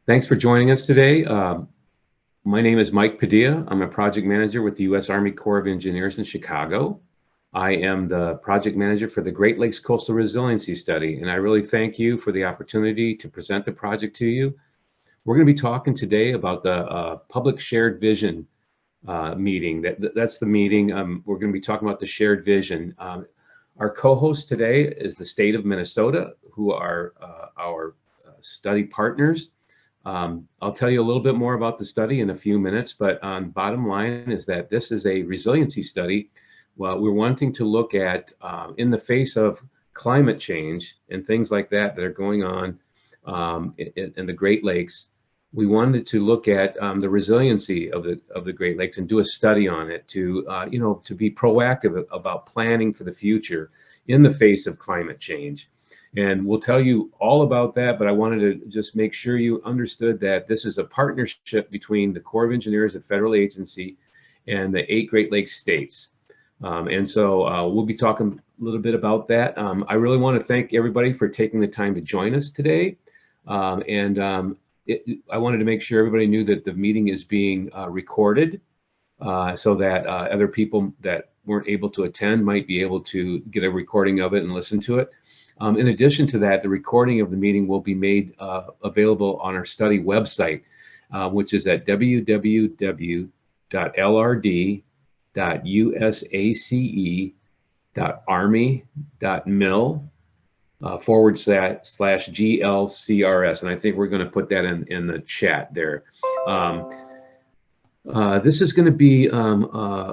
Thanks for joining us today. My name is Mike Padilla. I'm a project manager with the U.S. Army Corps of Engineers in Chicago. I am the project manager for the Great Lakes Coastal Resiliency Study, and I really thank you for the opportunity to present the project to you. We're going to be talking today about the Public Shared Vision meeting. That's the meeting. We're going to be talking about the shared vision. Our co-host today is the state of Minnesota, who are our study partners. I'll tell you a little bit more about the study in a few minutes, but bottom line is that this is a resiliency study. Well, we're wanting to look at, in the face of climate change and things like that that are going on in the Great Lakes, we wanted to look at the resiliency of the Great Lakes and do a study on it to to be proactive about planning for the future in the face of climate change. And we'll tell you all about that, but I wanted to just make sure you understood that this is a partnership between the Corps of Engineers, a federal agency, and the 8 Great Lakes states. And so we'll be talking a little bit about that. I really want to thank everybody for taking the time to join us today. I wanted to make sure everybody knew that the meeting is being recorded so that other people that weren't able to attend might be able to get a recording of it and listen to it. In addition to that, the recording of the meeting will be made available on our study website, which is at www.lrd.usace.army.mil / GLCRS. And I think we're going to put that in the chat there. This is going to be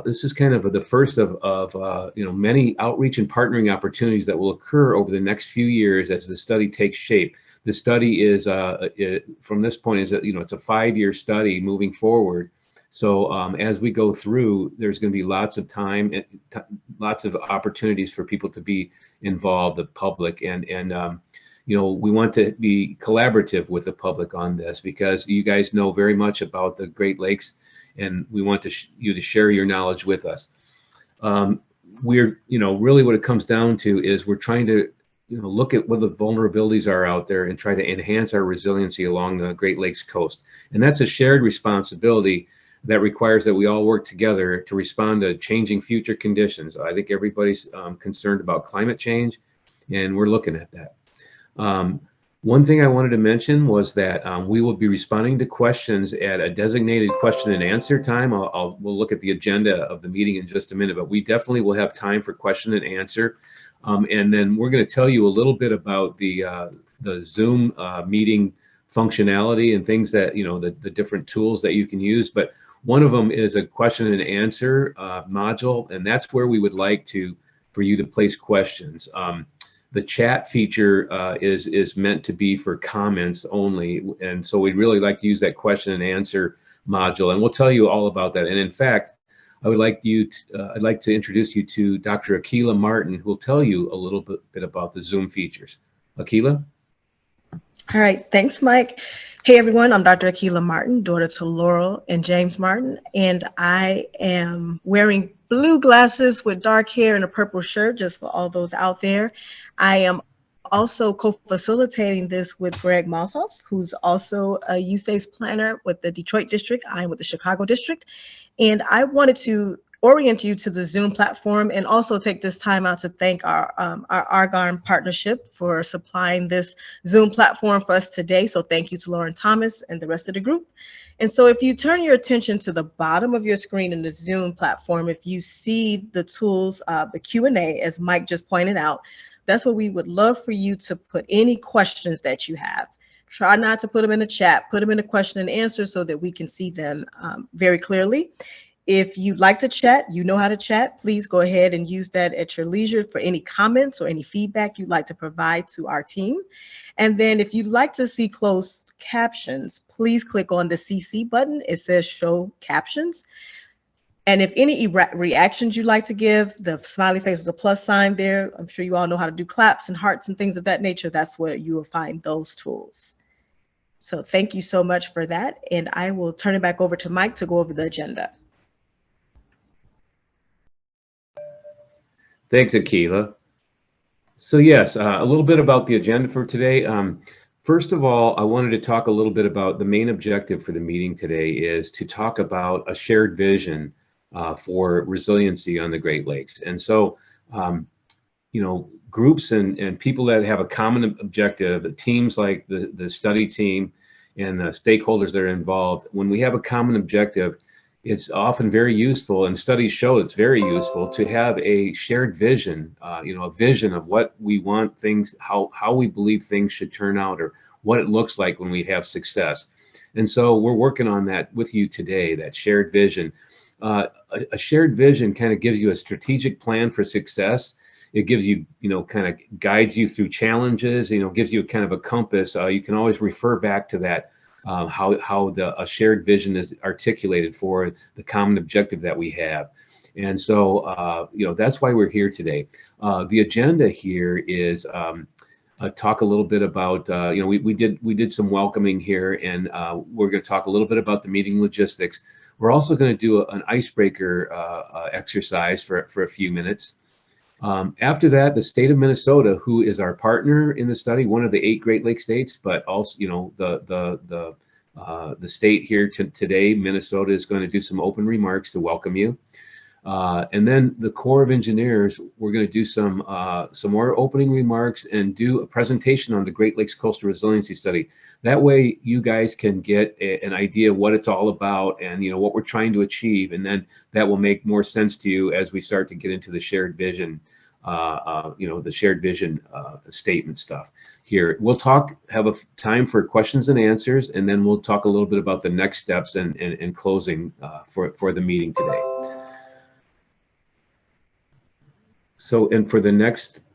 this is kind of the first of many outreach and partnering opportunities that will occur over the next few years as the study takes shape. The study is from this point is it's a 5-year study moving forward. So as we go through, there's going to be lots of time and lots of opportunities for people to be involved, the public, and we want to be collaborative with the public on this because you guys know very much about the Great Lakes, and we want you to share your knowledge with us. We're really what it comes down to is we're trying to look at what the vulnerabilities are out there and try to enhance our resiliency along the Great Lakes coast, and that's a shared responsibility that requires that we all work together to respond to changing future conditions. I think everybody's concerned about climate change, and we're looking at that. One thing I wanted to mention was that we will be responding to questions at a designated question and answer time. We'll look at the agenda of the meeting in just a minute, but we definitely will have time for question and answer. And then we're going to tell you a little bit about the Zoom meeting functionality and things that, the different tools that you can use. But one of them is a question and answer module, and that's where we would like for you to place questions. The chat feature is meant to be for comments only, and so we'd really like to use that question and answer module, and we'll tell you all about that. And in fact, I'd like to introduce you to Dr. Akila Martin, who will tell you a little bit about the Zoom features. Akila? All right, thanks, Mike. Hey, everyone, I'm Dr. Akila Martin, daughter to Laurel and James Martin, and I am wearing blue glasses with dark hair and a purple shirt, just for all those out there. I am also co-facilitating this with Greg Moshoff, who's also a USACE planner with the Detroit district. I'm with the Chicago district, and I wanted to orient you to the Zoom platform and also take this time out to thank our Argonne partnership for supplying this Zoom platform for us today. So thank you to Lauren Thomas and the rest of the group. And so if you turn your attention to the bottom of your screen in the Zoom platform, if you see the tools, the Q&A, as Mike just pointed out, that's where we would love for you to put any questions that you have. Try not to put them in the chat, put them in a question and answer so that we can see them very clearly. If you'd like to chat, you know how to chat. Please go ahead and use that at your leisure for any comments or any feedback you'd like to provide to our team. And then if you'd like to see closed captions, please click on the CC button. It says show captions. And if any reactions you'd like to give, the smiley face with the plus sign there, I'm sure you all know how to do claps and hearts and things of that nature. That's where you will find those tools. So thank you so much for that. And I will turn it back over to Mike to go over the agenda. Thanks, Akila. So yes, a little bit about the agenda for today. first of all, I wanted to talk a little bit about the main objective for the meeting today is to talk about a shared vision for resiliency on the Great Lakes. And so, groups and people that have a common objective, teams like the study team and the stakeholders that are involved, when we have a common objective, it's often very useful, and studies show it's very useful to have a shared vision, a vision of what we want things, how we believe things should turn out, or what it looks like when we have success. And so we're working on that with you today, that shared vision. A shared vision kind of gives you a strategic plan for success. It gives you, kind of guides you through challenges, gives you kind of a compass. You can always refer back to that. How a shared vision is articulated for the common objective that we have. And so, that's why we're here today. The agenda here is talk a little bit about, we did some welcoming here, and we're going to talk a little bit about the meeting logistics. We're also going to do an icebreaker exercise for a few minutes. After that, the state of Minnesota, who is our partner in the study, one of the 8 Great Lakes states, but also, the state here today, Minnesota, is going to do some open remarks to welcome you. And then the Corps of Engineers, we're going to do some more opening remarks and do a presentation on the Great Lakes Coastal Resiliency Study. That way, you guys can get an idea of what it's all about and what we're trying to achieve, and then that will make more sense to you as we start to get into the shared vision, the shared vision statement stuff. Here, we'll have a time for questions and answers, and then we'll talk a little bit about the next steps and closing for the meeting today. So, and for the next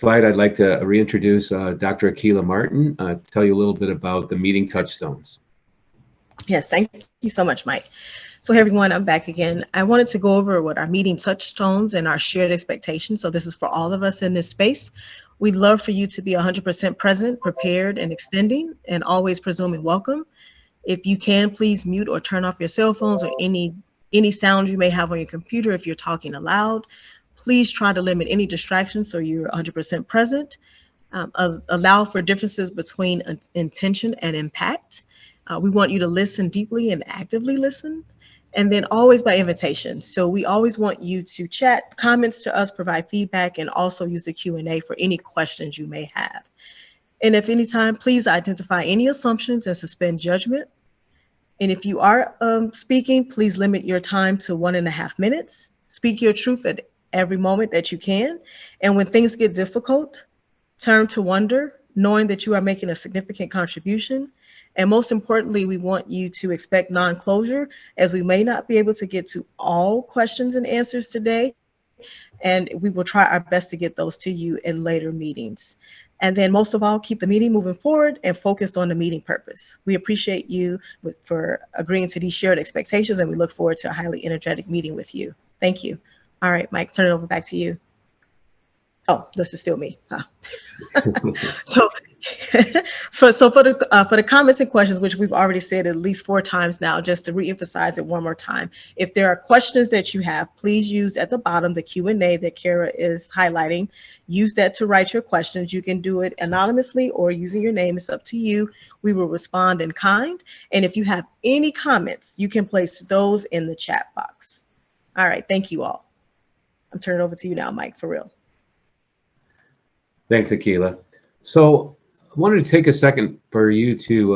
slide, I'd like to reintroduce Dr. Akilah Martin, tell you a little bit about the meeting touchstones. Yes, thank you so much, Mike. So hey everyone, I'm back again. I wanted to go over what our meeting touchstones and our shared expectations. So this is for all of us in this space. We'd love for you to be 100% present, prepared, and extending, and always presuming welcome. If you can, please mute or turn off your cell phones or any sound you may have on your computer if you're talking aloud. Please try to limit any distractions so you're 100% present. Allow for differences between intention and impact. We want you to listen deeply and actively listen. And then always by invitation. So we always want you to chat, comments to us, provide feedback, and also use the Q&A for any questions you may have. And if any time, please identify any assumptions and suspend judgment. And if you are speaking, please limit your time to 1.5 minutes. Speak your truth at every moment that you can. And when things get difficult, turn to wonder, knowing that you are making a significant contribution. And most importantly, we want you to expect non-closure, as we may not be able to get to all questions and answers today. And we will try our best to get those to you in later meetings. And then most of all, keep the meeting moving forward and focused on the meeting purpose. We appreciate you for agreeing to these shared expectations, and we look forward to a highly energetic meeting with you. Thank you. All right, Mike, turn it over back to you. Oh, this is still me. Huh. So for the comments and questions, which we've already said at least 4 times now, just to reemphasize it one more time, if there are questions that you have, please use at the bottom the Q&A that Kara is highlighting. Use that to write your questions. You can do it anonymously or using your name. It's up to you. We will respond in kind. And if you have any comments, you can place those in the chat box. All right, thank you all. I'm turning it over to you now, Mike, for real. Thanks, Akilah. So I wanted to take a second for you to,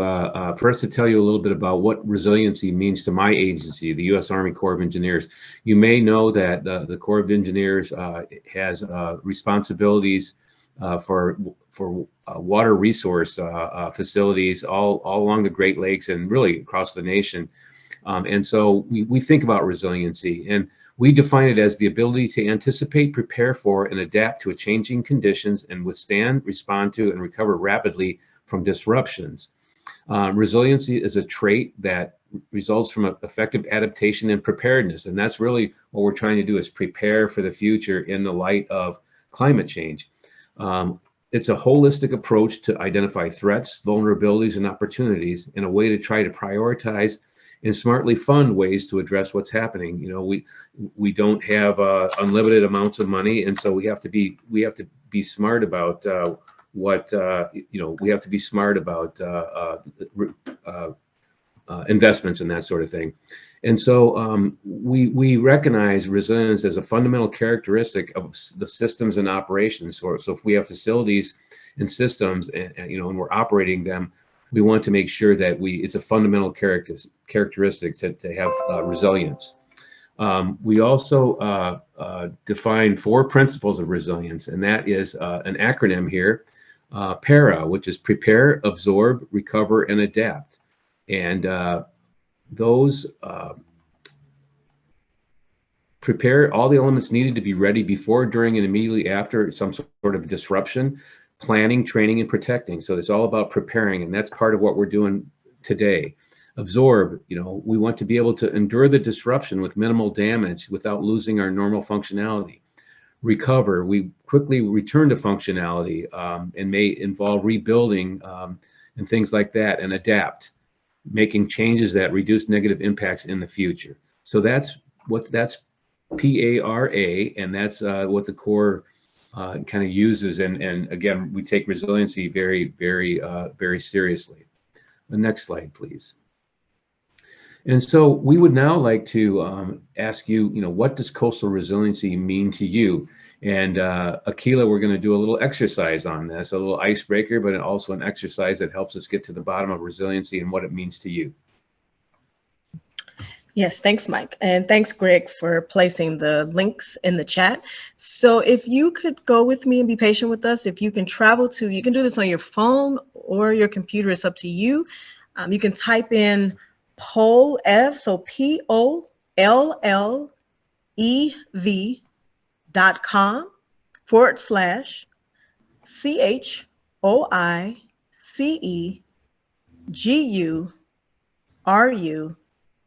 for us to tell you a little bit about what resiliency means to my agency, the U.S. Army Corps of Engineers. You may know that the Corps of Engineers has responsibilities for water resource facilities all along the Great Lakes and really across the nation. And so we think about resiliency, and we define it as the ability to anticipate, prepare for, and adapt to changing conditions and withstand, respond to, and recover rapidly from disruptions. Resiliency is a trait that results from effective adaptation and preparedness, and that's really what we're trying to do, is prepare for the future in the light of climate change. It's a holistic approach to identify threats, vulnerabilities, and opportunities in a way to try to prioritize and smartly fund ways to address what's happening. You know, we don't have unlimited amounts of money, and so we have to be smart about we have to be smart about investments and that sort of thing. And so we recognize resilience as a fundamental characteristic of the systems and operations. So if we have facilities and systems, and we're operating them, we want to make sure that it's a fundamental characteristic to have resilience. We also define 4 principles of resilience, and that is an acronym here, PARA, which is prepare, absorb, recover, and adapt. And those prepare all the elements needed to be ready before, during, and immediately after some sort of disruption, planning, training, and protecting. So it's all about preparing, and that's part of what we're doing today. Absorb, we want to be able to endure the disruption with minimal damage without losing our normal functionality. Recover, we quickly return to functionality and may involve rebuilding and things like that. And adapt, making changes that reduce negative impacts in the future. So that's PARA, and that's what the core kind of uses. And again, we take resiliency very, very, very seriously. The next slide, please. And so we would now like to ask you, what does coastal resiliency mean to you? And Akila, we're going to do a little exercise on this, a little icebreaker, but also an exercise that helps us get to the bottom of resiliency and what it means to you. Yes, thanks, Mike. And thanks, Greg, for placing the links in the chat. So if you could go with me and be patient with us, if you can you can do this on your phone or your computer, it's up to you. You can type in POLLEV, so POLLEV.com/CHOICEGURU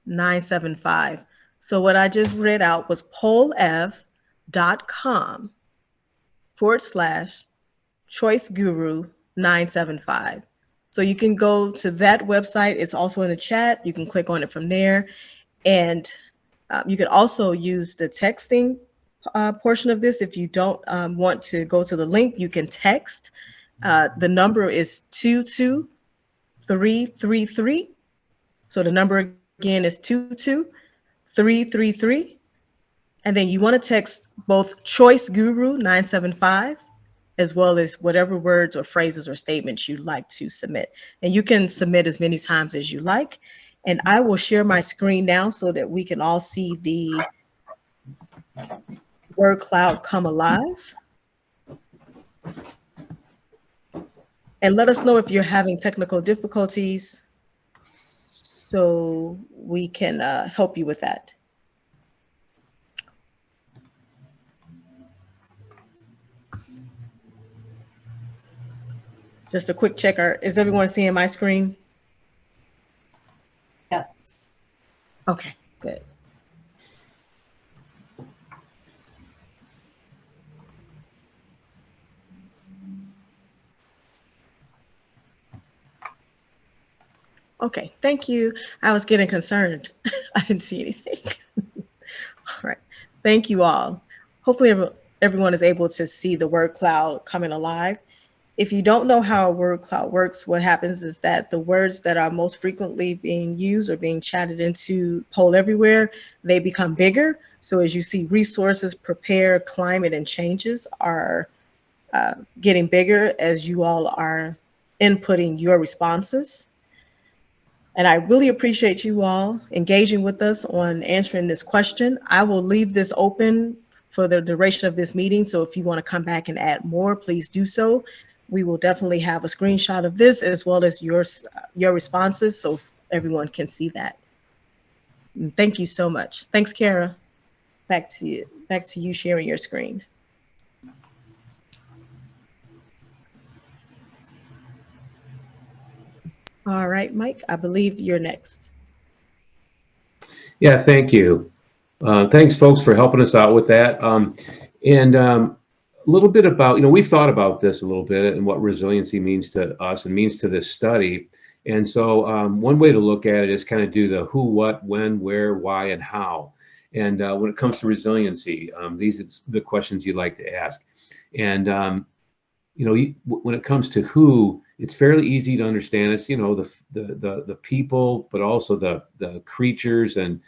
975. So what I just read out was POLLEV.com/ChoiceGuru 975. So you can go to that website. It's also in the chat. You can click on it from there. And you can also use the texting portion of this. If you don't want to go to the link, you can text. The number is 22333. So the number again is 22333. And then you want to text both Choice Guru 975 as well as whatever words or phrases or statements you'd like to submit. And you can submit as many times as you like. And I will share my screen now so that we can all see the word cloud come alive. And let us know if you're having technical difficulties so we can help you with that. Just a quick checker. Is everyone seeing my screen? Yes. Okay, good. Okay, thank you. I was getting concerned. I didn't see anything. All right, thank you all. Hopefully everyone is able to see the word cloud coming alive. If you don't know how a word cloud works, what happens is that the words that are most frequently being used or being chatted into Poll Everywhere, they become bigger. So as you see, resources, prepare, climate, and changes are getting bigger as you all are inputting your responses. And I really appreciate you all engaging with us on answering this question. I will leave this open for the duration of this meeting. So if you want to come back and add more, please do so. We will definitely have a screenshot of this as well as your responses so everyone can see that. And thank you so much. Thanks, Kara. Back to you sharing your screen. All right, Mike, I believe you're next. Yeah, thank you. Thanks, folks, for helping us out with that. A little bit about, we've thought about this a little bit and what resiliency means to us and means to this study. And so one way to look at it is kind of do the who, what, when, where, why, and how. And when it comes to resiliency, these are the questions you like to ask. And when it comes to who, it's fairly easy to understand. It's the people, but also the creatures and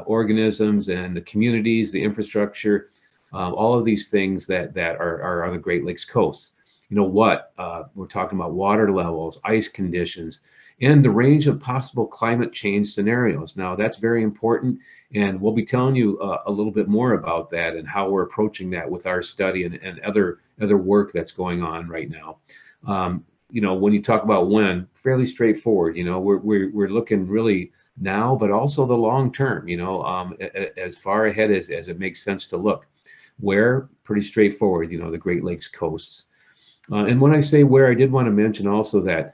organisms and the communities, the infrastructure, all of these things that are on the Great Lakes coast. What we're talking about: water levels, ice conditions, and the range of possible climate change scenarios. Now that's very important, and we'll be telling you a little bit more about that and how we're approaching that with our study and other work that's going on right now. When you talk about when, fairly straightforward. We're looking really now, but also the long term. As far ahead as it makes sense to look. Where, pretty straightforward. The Great Lakes coasts. And when I say where, I did want to mention also that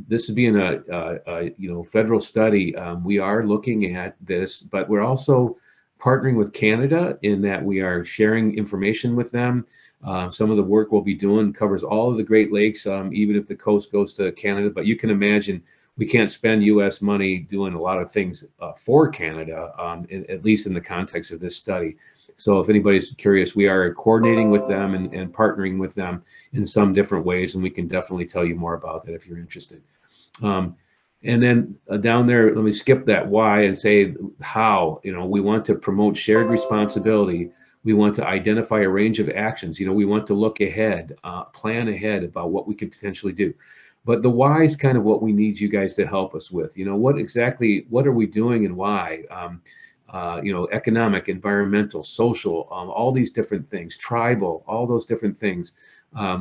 this is being a federal study. We are looking at this, but we're also partnering with Canada in that we are sharing information with them. Some of the work we'll be doing covers all of the Great Lakes, even if the coast goes to Canada. But you can imagine we can't spend U.S. money doing a lot of things for Canada, at least in the context of this study. So if anybody's curious, we are coordinating with them and partnering with them in some different ways, and we can definitely tell you more about that if you're interested. And then down there, let me skip that why and say how. We want to promote shared responsibility. We want to identify a range of actions. We want to look ahead, plan ahead about what we could potentially do. But the why is kind of what we need you guys to help us with. What are we doing and why? Economic, environmental, social, all these different things, tribal, all those different things.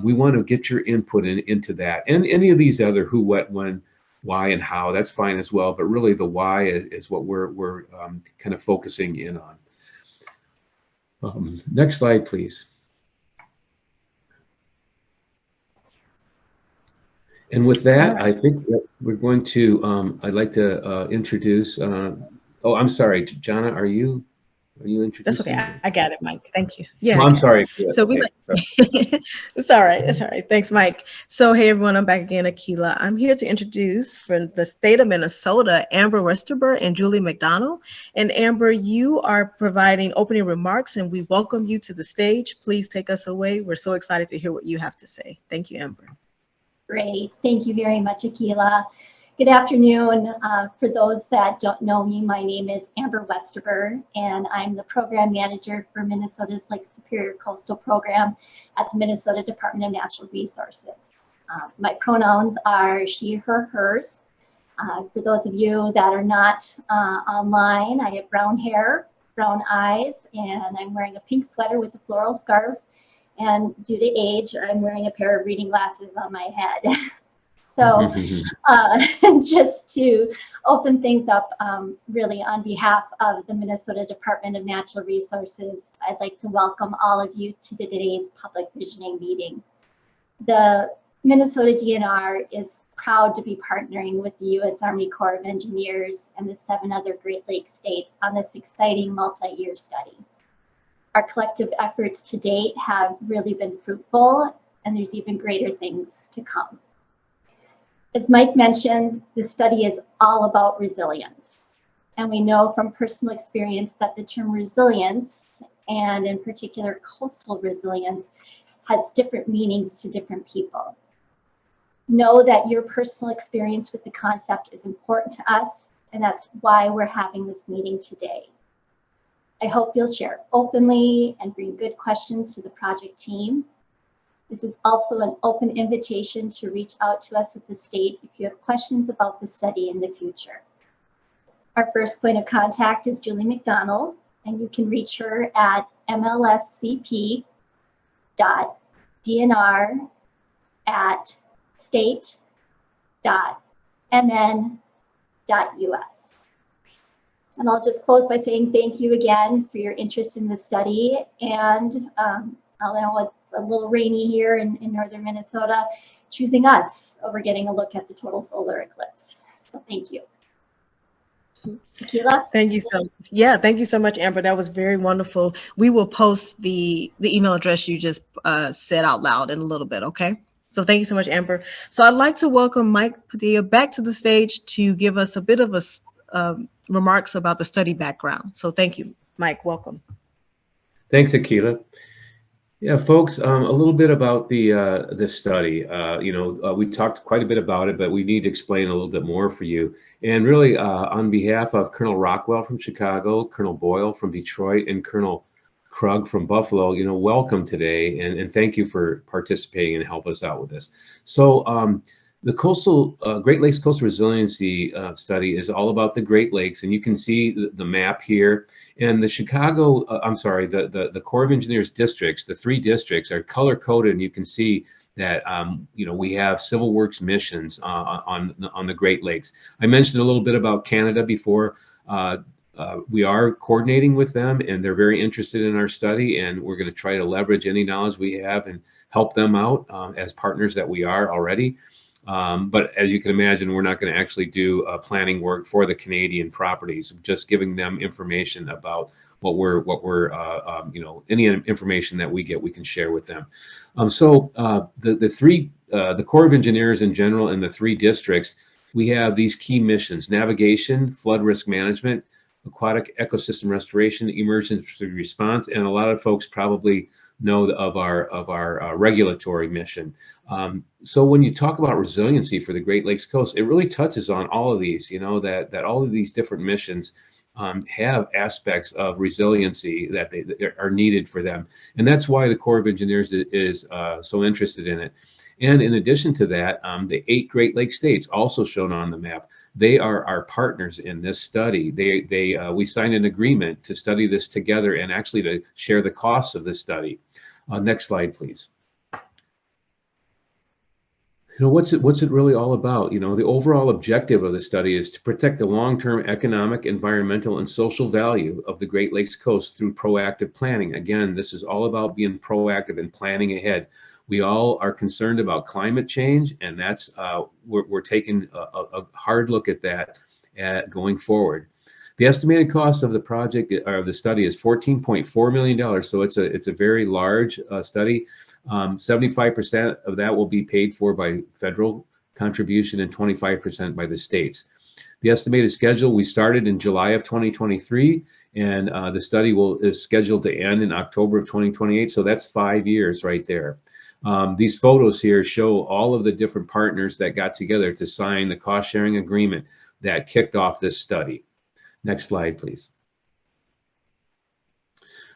We want to get your input into that. And any of these other who, what, when, why, and how, that's fine as well. But really the why is what we're kind of focusing in on. Next slide, please. And with that, I think that we're going to, I'd like to introduce, oh, I'm sorry, Jana, are you introducing? That's okay. I got it, Mike. Thank you. Yeah. Oh, I'm sorry. So it's all right. It's all right. Thanks, Mike. So hey, everyone, I'm back again, Akila. I'm here to introduce from the state of Minnesota, Amber Westerber and Julie McDonald. And Amber, you are providing opening remarks, and we welcome you to the stage. Please take us away. We're so excited to hear what you have to say. Thank you, Amber. Great. Thank you very much, Akila. Good afternoon. For those that don't know me, my name is Amber Westerber, and I'm the program manager for Minnesota's Lake Superior Coastal Program at the Minnesota Department of Natural Resources. My pronouns are she, her, hers. For those of you that are not online, I have brown hair, brown eyes, and I'm wearing a pink sweater with a floral scarf. And due to age, I'm wearing a pair of reading glasses on my head. So just to open things up, really on behalf of the Minnesota Department of Natural Resources, I'd like to welcome all of you to today's public visioning meeting. The Minnesota DNR is proud to be partnering with the U.S. Army Corps of Engineers and the 7 other Great Lakes states on this exciting multi-year study. Our collective efforts to date have really been fruitful, and there's even greater things to come. As Mike mentioned, this study is all about resilience. And we know from personal experience that the term resilience, and in particular coastal resilience, has different meanings to different people. Know that your personal experience with the concept is important to us, and that's why we're having this meeting today. I hope you'll share openly and bring good questions to the project team. This is also an open invitation to reach out to us at the state if you have questions about the study in the future. Our first point of contact is Julie McDonald, and you can reach her at mlscp.dnr@state.mn.us. And I'll just close by saying thank you again for your interest in the study. And I know it's a little rainy here in northern Minnesota, choosing us over getting a look at the total solar eclipse. So thank you. Akila? Thank you so much, Amber. That was very wonderful. We will post the email address you just said out loud in a little bit, okay? So thank you so much, Amber. So I'd like to welcome Mike Padilla back to the stage to give us a bit of remarks about the study background. So thank you, Mike. Welcome. Thanks, Akila. Yeah, folks, a little bit about the study. We talked quite a bit about it, but we need to explain a little bit more for you. And really, on behalf of Colonel Rockwell from Chicago, Colonel Boyle from Detroit, and Colonel Krug from Buffalo, welcome today, and thank you for participating and help us out with this. So the Great Lakes Coastal Resiliency Study is all about the Great Lakes, and you can see the map here. And the the Corps of Engineers districts, the 3 districts are color coded, and you can see that we have civil works missions on the Great Lakes. I mentioned a little bit about Canada before. We are coordinating with them, and they're very interested in our study, and we're going to try to leverage any knowledge we have and help them out as partners that we are already. But as you can imagine, we're not going to actually do planning work for the Canadian properties, just giving them information about any information that we get, we can share with them. The Corps of Engineers in general and the 3 districts, we have these key missions: navigation, flood risk management, aquatic ecosystem restoration, emergency response, and a lot of folks probably know of our regulatory mission. So when you talk about resiliency for the Great Lakes coast, it really touches on all of these. That all of these different missions have aspects of resiliency that they are needed for them, and that's why the Corps of Engineers is so interested in it. And in addition to that, the 8 Great Lakes states, also shown on the map, they are our partners in this study. We signed an agreement to study this together and actually to share the costs of this study. Next slide, please. What's it really all about? The overall objective of the study is to protect the long-term economic, environmental, and social value of the Great Lakes coast through proactive planning. Again, this is all about being proactive and planning ahead. We all are concerned about climate change, and that's we're taking a hard look at that going forward. The estimated cost of the project of the study is $14.4 million, so it's a very large study. 75% of that will be paid for by federal contribution and 25% by the states. The estimated schedule, we started in July of 2023, and the study is scheduled to end in October of 2028, so that's 5 years right there. These photos here show all of the different partners that got together to sign the cost-sharing agreement that kicked off this study. Next slide, please.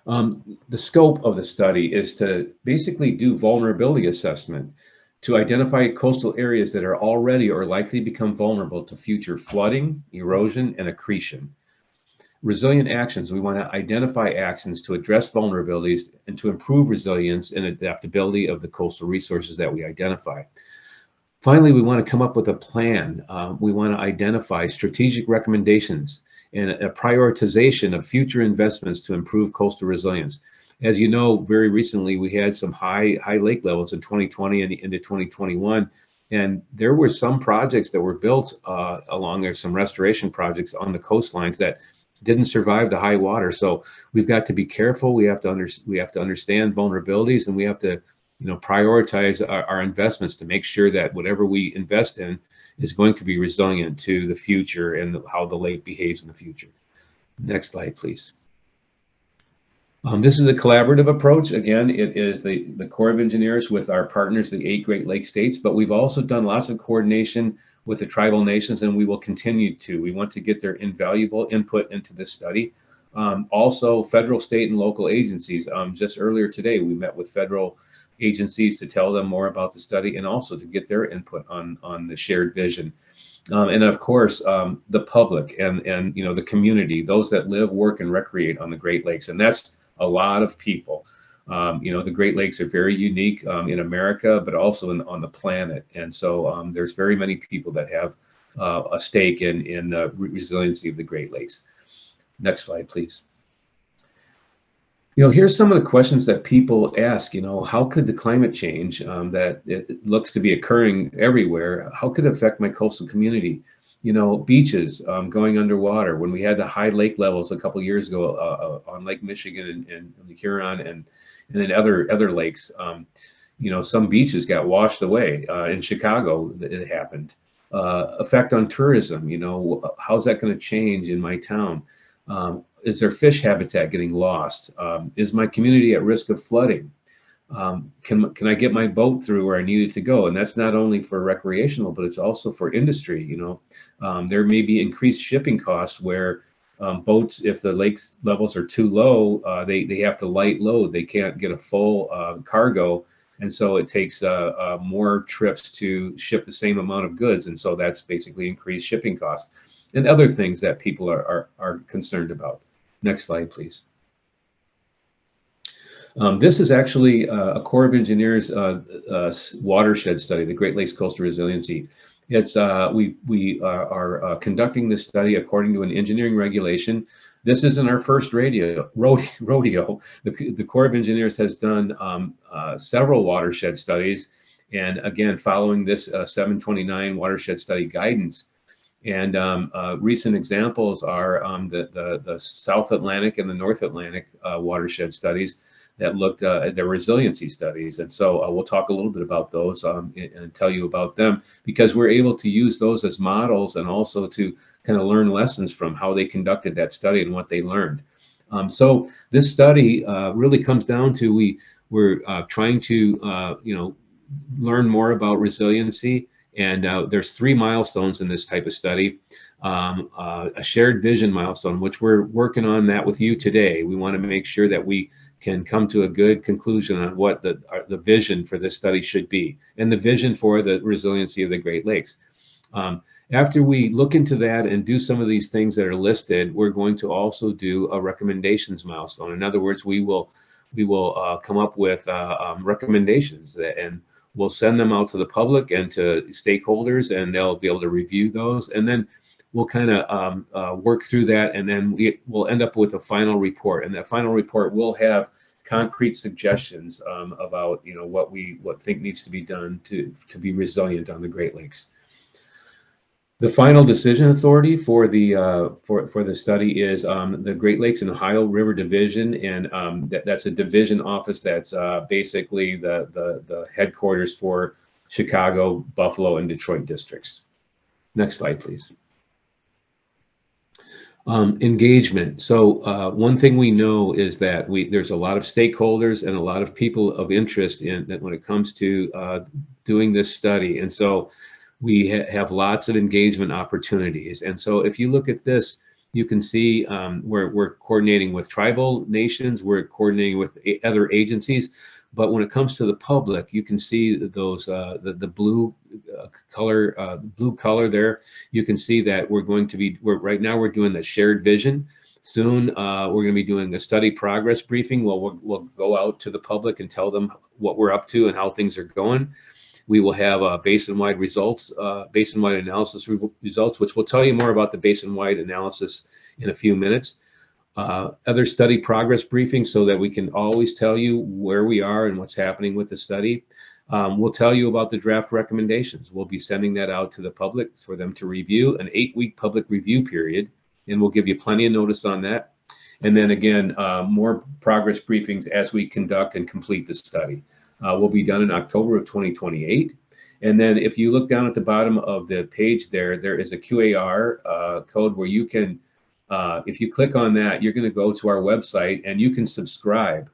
The scope of the study is to basically do vulnerability assessment to identify coastal areas that are already or likely to become vulnerable to future flooding, erosion, and accretion. Resilient actions, we want to identify actions to address vulnerabilities and to improve resilience and adaptability of the coastal resources that we identify. Finally, we want to come up with a plan. We want to identify strategic recommendations and a prioritization of future investments to improve coastal resilience. As you know, very recently we had some high lake levels in 2020 and into 2021, and there were some projects that were built along there, some restoration projects on the coastlines that didn't survive the high water. So we've got to be careful. We have to understand vulnerabilities, and we have to prioritize our investments to make sure that whatever we invest in is going to be resilient to the future and how the lake behaves in the future. Next slide, please. This is a collaborative approach. Again, it is the Corps of Engineers with our partners, the 8 Great Lakes states, but we've also done lots of coordination with the tribal nations, and we will continue to. We want to get their invaluable input into this study. Also, federal, state, and local agencies. Just earlier today, we met with federal agencies to tell them more about the study and also to get their input on the shared vision. And of course, the public and the community, those that live, work, and recreate on the Great Lakes. And that's a lot of people. The Great Lakes are very unique in America, but also on the planet. And so there's very many people that have a stake in the resiliency of the Great Lakes. Next slide, please. Here's some of the questions that people ask. How could the climate change that it looks to be occurring everywhere, how could it affect my coastal community? Beaches going underwater. When we had the high lake levels a couple of years ago on Lake Michigan and the Huron and then other lakes, some beaches got washed away. In Chicago, it happened. Effect on tourism, how's that going to change in my town? Is there fish habitat getting lost? Is my community at risk of flooding? Can I get my boat through where I need it to go? And that's not only for recreational, but it's also for industry. There may be increased shipping costs where boats, if the lake levels are too low, they have to light load. They can't get a full cargo. And so it takes more trips to ship the same amount of goods. And so that's basically increased shipping costs and other things that people are concerned about. Next slide, please. This is actually a Corps of Engineers watershed study, the Great Lakes Coastal Resiliency. It's we are conducting this study according to an engineering regulation. This isn't our first rodeo. The Corps of Engineers has done several watershed studies, and again, following this 729 watershed study guidance. And recent examples are the South Atlantic and the North Atlantic watershed studies that looked at their resiliency studies. And so we'll talk a little bit about those and tell you about them, because we're able to use those as models and also to kind of learn lessons from how they conducted that study and what they learned. So this study really comes down to we're trying to learn more about resiliency. And there's 3 milestones in this type of study. A shared vision milestone, which we're working on that with you today. We want to make sure that we can come to a good conclusion on what the vision for this study should be, and the vision for the resiliency of the Great Lakes. After we look into that and do some of these things that are listed, we're going to also do a recommendations milestone. In other words, we will come up with recommendations and we'll send them out to the public and to stakeholders, and they'll be able to review those. And then we'll kind of work through that, and then we'll end up with a final report. And that final report will have concrete suggestions about what think needs to be done to be resilient on the Great Lakes. The final decision authority for the study is the Great Lakes and Ohio River Division, and that's a division office that's basically the headquarters for Chicago, Buffalo, and Detroit districts. Next slide, please. Engagement. So one thing we know is that there's a lot of stakeholders and a lot of people of interest in that when it comes to doing this study, and so we have lots of engagement opportunities. And so if you look at this, you can see we're coordinating with tribal nations, we're coordinating with other agencies, but when it comes to the public, you can see those the blue color there. You can see that right now we're doing the shared vision. Soon we're going to be doing a study progress briefing. We'll go out to the public and tell them what we're up to and how things are going. We will have basin-wide results, basin-wide analysis results, which will tell you more about the basin-wide analysis in a few minutes. Other study progress briefings so that we can always tell you where we are and what's happening with the study. We'll tell you about the draft recommendations. We'll be sending that out to the public for them to review, an 8-week public review period, and we'll give you plenty of notice on that. And then again, more progress briefings as we conduct and complete the study. Will be done in October of 2028. And then if you look down at the bottom of the page there is a QAR code where you can, if you click on that, you're going to go to our website and you can subscribe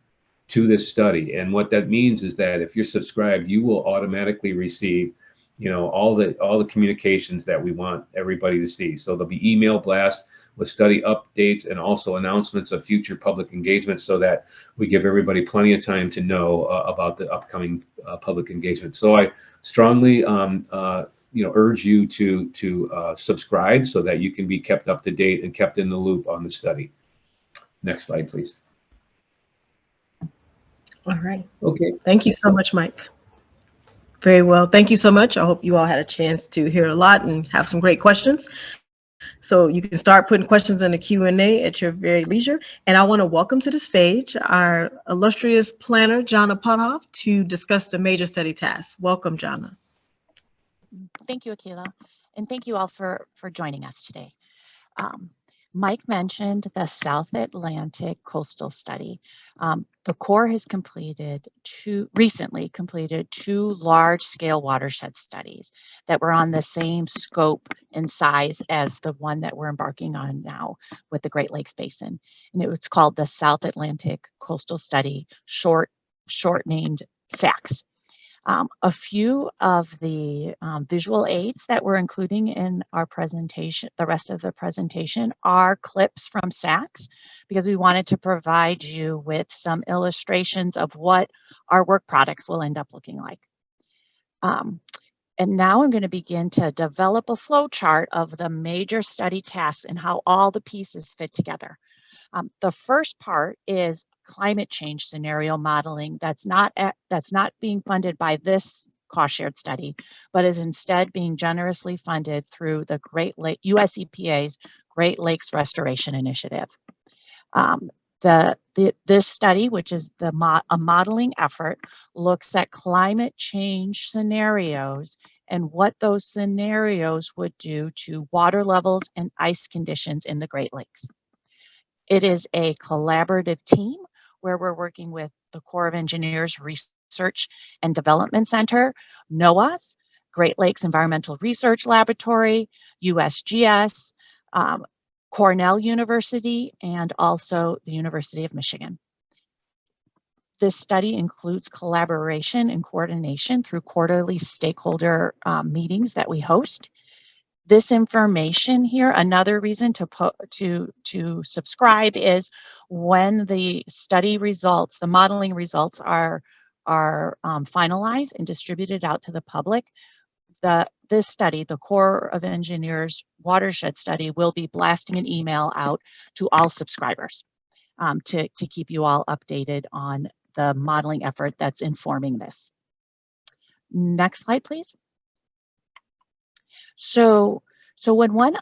to this study. And what that means is that if you're subscribed, you will automatically receive, all the communications that we want everybody to see. So there'll be email blasts with study updates and also announcements of future public engagements, so that we give everybody plenty of time to know about the upcoming public engagement. So I strongly urge you to subscribe so that you can be kept up to date and kept in the loop on the study. Next slide, please. All right. Okay. Thank you so much, Mike. Very well. Thank you so much. I hope you all had a chance to hear a lot and have some great questions. So you can start putting questions in the Q&A at your very leisure. And I want to welcome to the stage our illustrious planner, Jana Potoff, to discuss the major study tasks. Welcome, Jana. Thank you, Akila, and thank you all for joining us today. Mike mentioned the South Atlantic Coastal Study. The Corps has recently completed two large-scale watershed studies that were on the same scope and size as the one that we're embarking on now with the Great Lakes Basin. And it was called the South Atlantic Coastal Study, short named SACS. A few of the visual aids that we're including in our presentation, the rest of the presentation, are clips from SACS, because we wanted to provide you with some illustrations of what our work products will end up looking like. And now I'm going to begin to develop a flow chart of the major study tasks and how all the pieces fit together. The first part is climate change scenario modeling that's not being funded by this cost shared study, but is instead being generously funded through the US EPA's Great Lakes Restoration Initiative. This study, which is a modeling effort, looks at climate change scenarios and what those scenarios would do to water levels and ice conditions in the Great Lakes. It is a collaborative team where we're working with the Corps of Engineers Research and Development Center, NOAA's, Great Lakes Environmental Research Laboratory, USGS, Cornell University, and also the University of Michigan. This study includes collaboration and coordination through quarterly stakeholder meetings that we host. This information here, another reason to subscribe is when the study results, the modeling results are finalized and distributed out to the public. This study, the Corps of Engineers Watershed Study, will be blasting an email out to all subscribers to keep you all updated on the modeling effort that's informing this. Next slide, please. So when one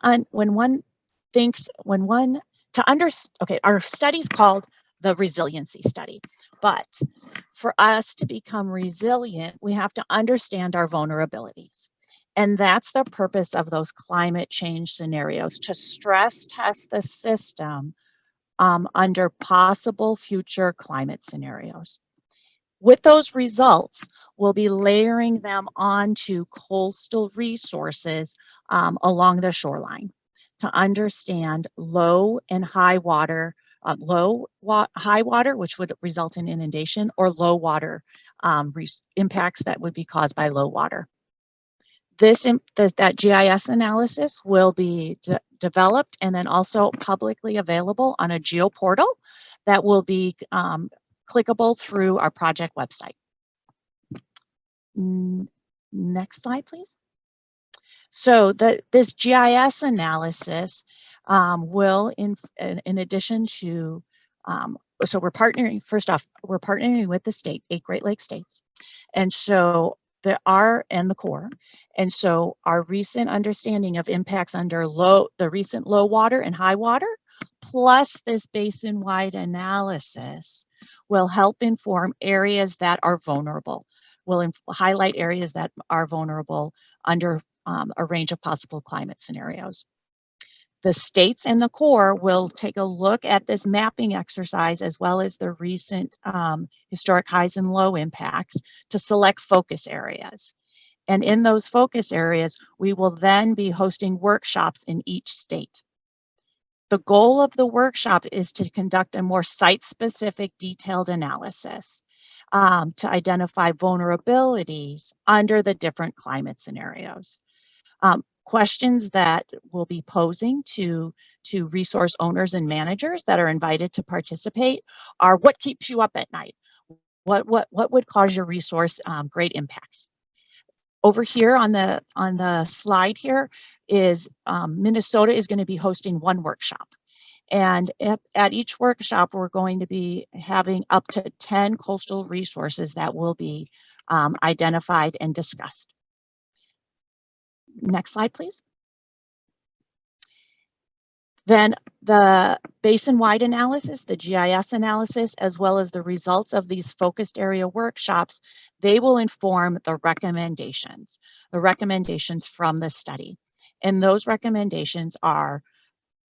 our study's called the resiliency study, but for us to become resilient, we have to understand our vulnerabilities. And that's the purpose of those climate change scenarios, to stress test the system under possible future climate scenarios. With those results, we'll be layering them onto coastal resources along the shoreline to understand low and high water, high water, which would result in inundation, or low water impacts that would be caused by low water. That GIS analysis will be developed and then also publicly available on a geoportal that will be clickable through our project website. Next slide, please. So this GIS analysis will, in addition to, so we're partnering, first off, we're partnering with the state, 8 Great Lakes states. And so and the Corps. And so our recent understanding of impacts under the recent low water and high water, plus this basin-wide analysis, will help inform areas that are vulnerable. Will highlight areas that are vulnerable under a range of possible climate scenarios. The states and the Corps will take a look at this mapping exercise as well as the recent historic highs and low impacts to select focus areas. And in those focus areas, we will then be hosting workshops in each state. The goal of the workshop is to conduct a more site-specific detailed analysis to identify vulnerabilities under the different climate scenarios. Questions that we'll be posing to resource owners and managers that are invited to participate are: what keeps you up at night? What would cause your resource great impacts? Over here on the slide here is Minnesota is going to be hosting one workshop. And at each workshop, we're going to be having up to 10 coastal resources that will be identified and discussed. Next slide, please. Then the basin-wide analysis, the GIS analysis, as well as the results of these focused area workshops, they will inform the recommendations from the study. And those recommendations are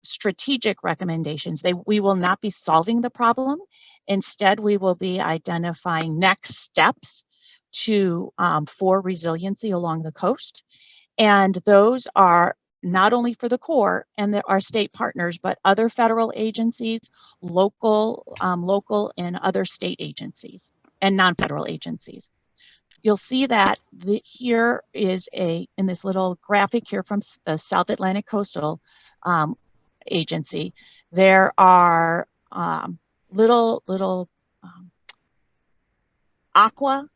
strategic recommendations. We will not be solving the problem. Instead, we will be identifying next steps to for resiliency along the coast. And those are not only for the Corps and our state partners, but other federal agencies, local and other state agencies and non-federal agencies. You'll see that here is in this little graphic here from the South Atlantic Coastal Agency, there are little aqua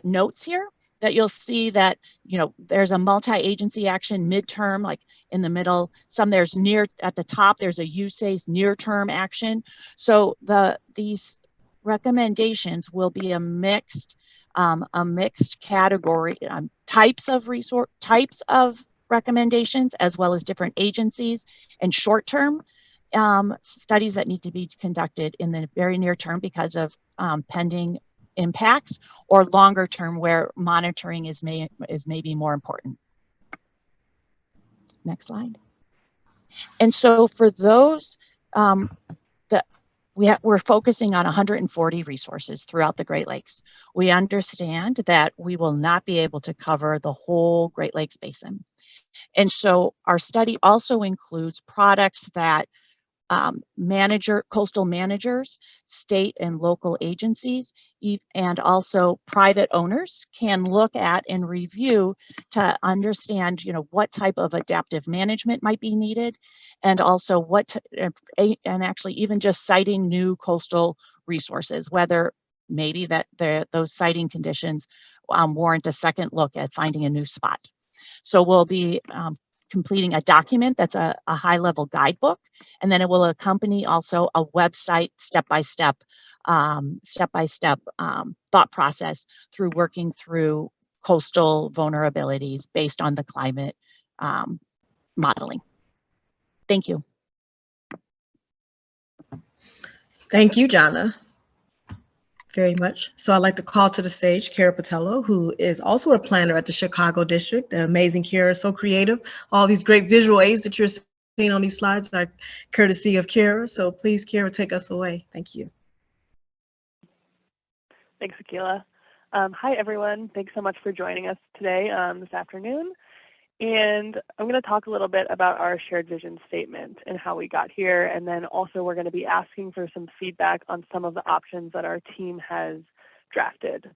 notes here that you'll see that, you know, there's a multi-agency action midterm, like in the middle, there's near at the top, there's a USACE near-term action. So these recommendations will be a mixed category, types of recommendations, as well as different agencies, and short-term studies that need to be conducted in the very near term because of pending impacts, or longer term where monitoring is maybe more important. Next slide. And so for those we're focusing on 140 resources throughout the Great Lakes. We understand that we will not be able to cover the whole Great Lakes Basin. And so our study also includes products that coastal managers, state and local agencies, and also private owners can look at and review to understand, you know, what type of adaptive management might be needed, and also and actually even just citing new coastal resources, whether maybe that those siting conditions warrant a second look at finding a new spot. So we'll be completing a document that's a high-level guidebook, and then it will accompany also a website step-by-step thought process through working through coastal vulnerabilities based on the climate modeling. Thank you. Thank you, Jana, very much. So I'd like to call to the stage Kara Patello, who is also a planner at the Chicago District. The amazing Kara is so creative. All these great visual aids that you're seeing on these slides are courtesy of Kara. So please, Kara, take us away. Thank you. Thanks, Akila. Hi, everyone. Thanks so much for joining us today, this afternoon. And I'm going to talk a little bit about our shared vision statement and how we got here. And then also we're going to be asking for some feedback on some of the options that our team has drafted.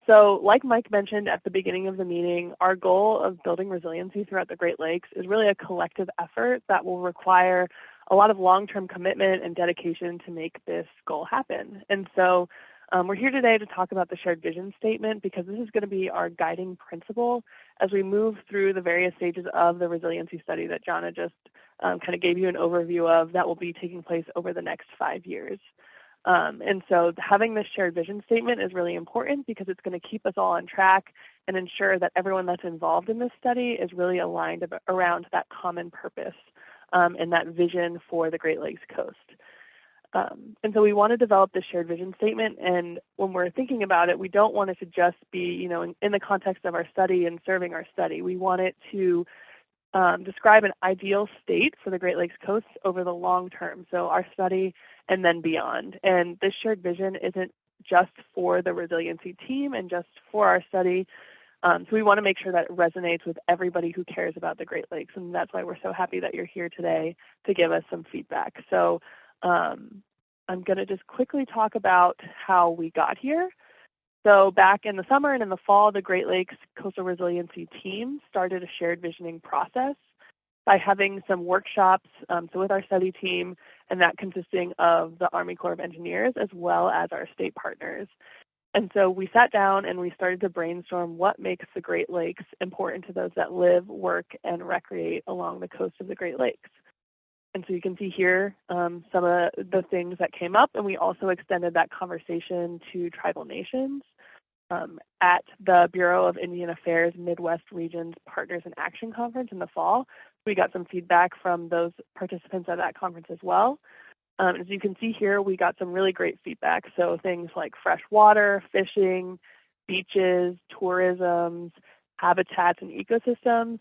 So like Mike mentioned at the beginning of the meeting, our goal of building resiliency throughout the Great Lakes is really a collective effort that will require a lot of long-term commitment and dedication to make this goal happen. And so we're here today to talk about the shared vision statement because this is going to be our guiding principle as we move through the various stages of the resiliency study that Jana just kind of gave you an overview of that will be taking place over the next 5 years. And so having this shared vision statement is really important because it's going to keep us all on track and ensure that everyone that's involved in this study is really aligned around that common purpose and that vision for the Great Lakes coast. And so we want to develop this shared vision statement, and when we're thinking about it, we don't want it to just be, you know, in the context of our study and serving our study. We want it to describe an ideal state for the Great Lakes coast over the long term, so our study and then beyond. And this shared vision isn't just for the resiliency team and just for our study. So we want to make sure that it resonates with everybody who cares about the Great Lakes, and that's why we're so happy that you're here today to give us some feedback. So I'm going to just quickly talk about how we got here. So back in the summer and in the fall, the Great Lakes Coastal Resiliency team started a shared visioning process by having some workshops so with our study team, and that consisting of the Army Corps of Engineers as well as our state partners. And so we sat down and we started to brainstorm what makes the Great Lakes important to those that live, work, and recreate along the coast of the Great Lakes. And so you can see here some of the things that came up, and we also extended that conversation to tribal nations at the Bureau of Indian Affairs Midwest Region's Partners in Action Conference in the fall. We got some feedback from those participants at that conference as well. As you can see here, we got some really great feedback. So things like fresh water, fishing, beaches, tourism, habitats, and ecosystems.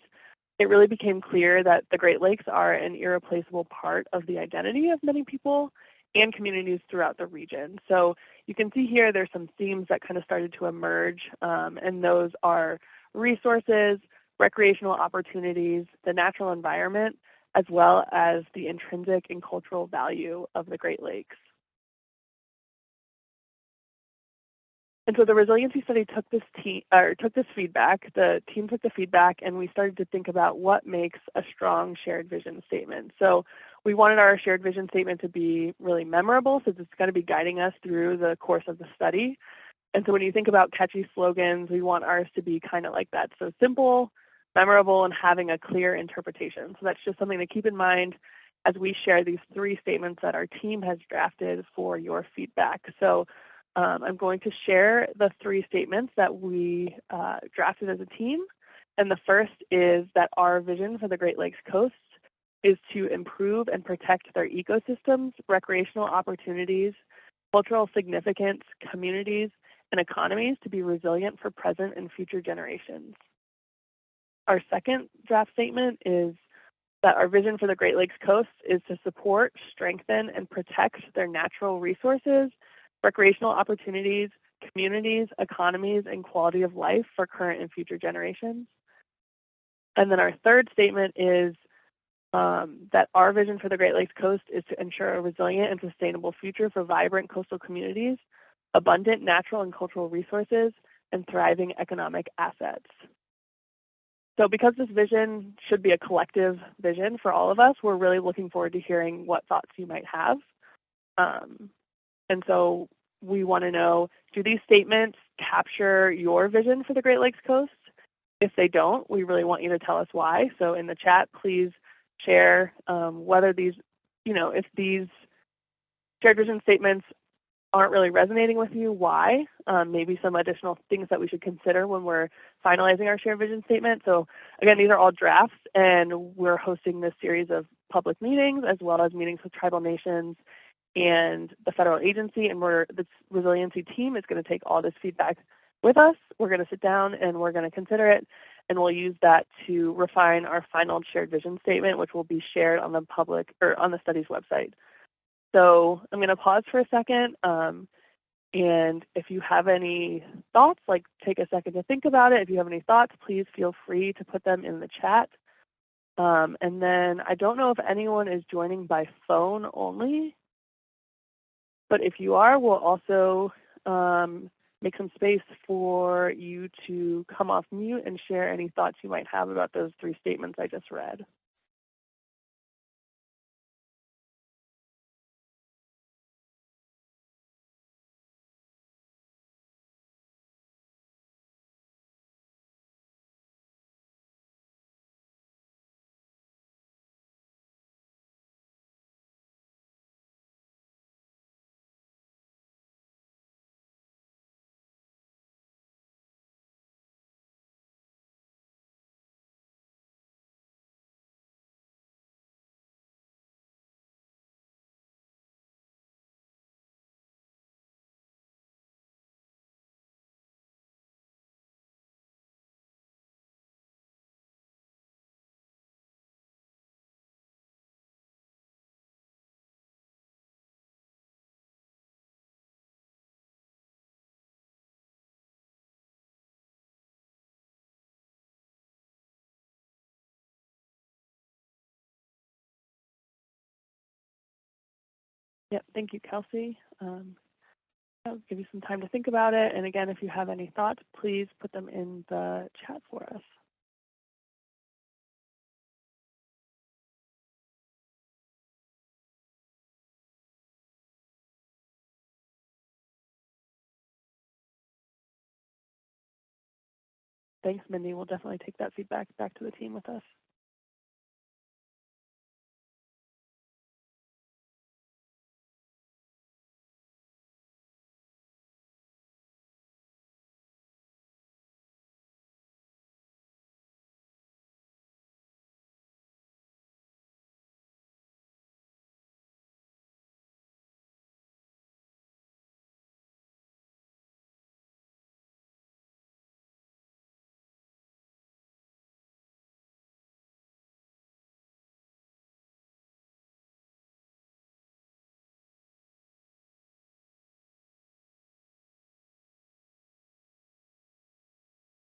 it really became clear that the Great Lakes are an irreplaceable part of the identity of many people and communities throughout the region. So you can see here there's some themes that kind of started to emerge, and those are resources, recreational opportunities, the natural environment, as well as the intrinsic and cultural value of the Great Lakes. And so the resiliency study took this feedback, the team took the feedback, and we started to think about what makes a strong shared vision statement. So we wanted our shared vision statement to be really memorable, so it's going to be guiding us through the course of the study. And so when you think about catchy slogans, we want ours to be kind of like that. So simple, memorable, and having a clear interpretation. So that's just something to keep in mind as we share these 3 statements that our team has drafted for your feedback. So I'm going to share the 3 statements that we drafted as a team. And the first is that our vision for the Great Lakes coast is to improve and protect their ecosystems, recreational opportunities, cultural significance, communities, and economies to be resilient for present and future generations. Our second draft statement is that our vision for the Great Lakes coast is to support, strengthen, and protect their natural resources, recreational opportunities, communities, economies, and quality of life for current and future generations. And then our third statement is that our vision for the Great Lakes coast is to ensure a resilient and sustainable future for vibrant coastal communities, abundant natural and cultural resources, and thriving economic assets. So because this vision should be a collective vision for all of us, we're really looking forward to hearing what thoughts you might have. And so we want to know, do these statements capture your vision for the Great Lakes coast? If they don't, we really want you to tell us why. So in the chat, please share whether these, if these shared vision statements aren't really resonating with you, why? Maybe some additional things that we should consider when we're finalizing our shared vision statement. So again, these are all drafts, and we're hosting this series of public meetings as well as meetings with tribal nations and the federal agency, and this resiliency team is going to take all this feedback with us. We're going to sit down and we're going to consider it, and we'll use that to refine our final shared vision statement, which will be shared on the on the study's website. So I'm going to pause for a second, and if you have any thoughts, like take a second to think about it. If you have any thoughts, please feel free to put them in the chat. And then I don't know if anyone is joining by phone only, but if you are, we'll also make some space for you to come off mute and share any thoughts you might have about those 3 statements I just read. Yep, thank you, Kelsey. I'll give you some time to think about it. And again, if you have any thoughts, please put them in the chat for us. Thanks, Mindy. We'll definitely take that feedback back to the team with us.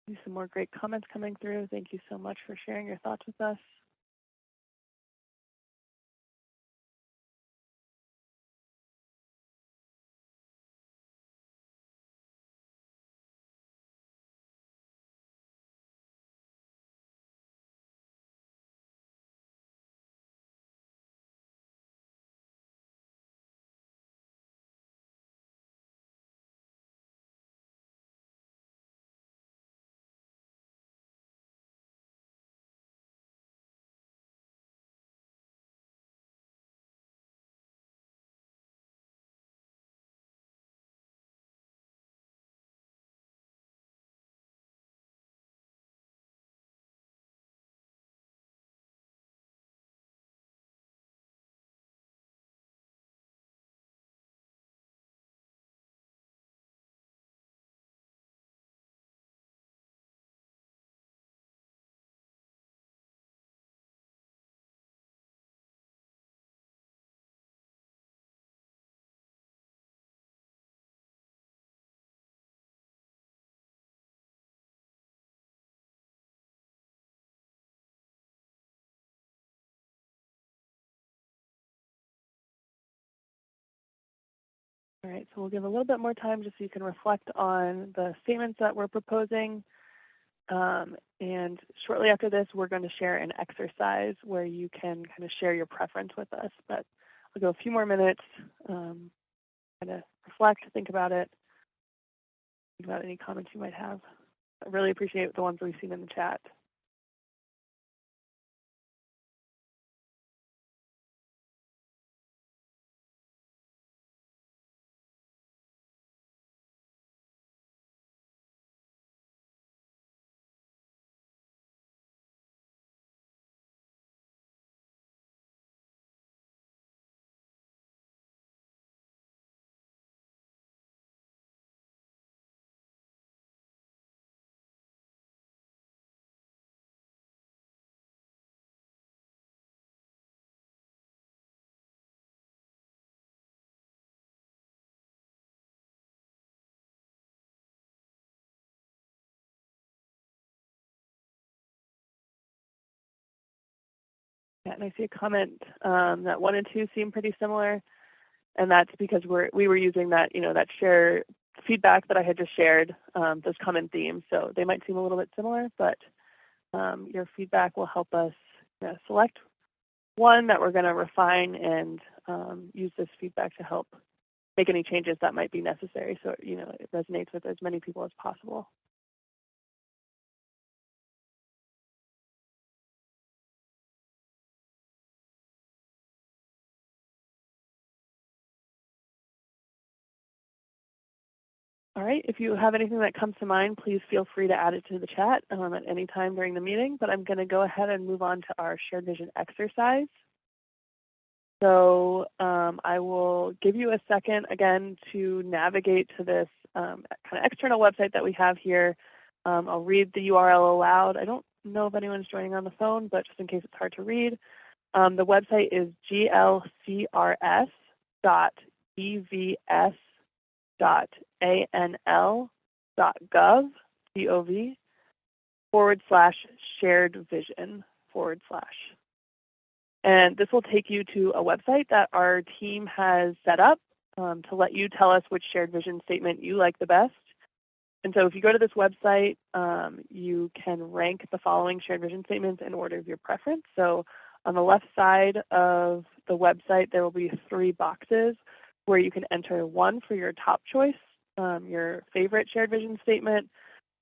See some more great comments coming through. Thank you so much for sharing your thoughts with us. All right, so we'll give a little bit more time just so you can reflect on the statements that we're proposing. And shortly after this, we're going to share an exercise where you can kind of share your preference with us. But I'll go a few more minutes, kind of reflect, think about it, think about any comments you might have. I really appreciate the ones we've seen in the chat. Yeah, and I see a comment that 1 and 2 seem pretty similar, and that's because we were using that, that share feedback that I had just shared, those common themes. So they might seem a little bit similar, but your feedback will help us select one that we're going to refine and use this feedback to help make any changes that might be necessary, so it resonates with as many people as possible. All right, if you have anything that comes to mind, please feel free to add it to the chat at any time during the meeting, but I'm going to go ahead and move on to our shared vision exercise. So I will give you a second again to navigate to this kind of external website that we have here. I'll read the URL aloud. I don't know if anyone's joining on the phone, but just in case it's hard to read, the website is glcrs.evs.gov/shared-vision/. And this will take you to a website that our team has set up to let you tell us which shared vision statement you like the best. And so if you go to this website, you can rank the following shared vision statements in order of your preference. So on the left side of the website, there will be 3 boxes where you can enter 1 for your top choice, your favorite shared vision statement,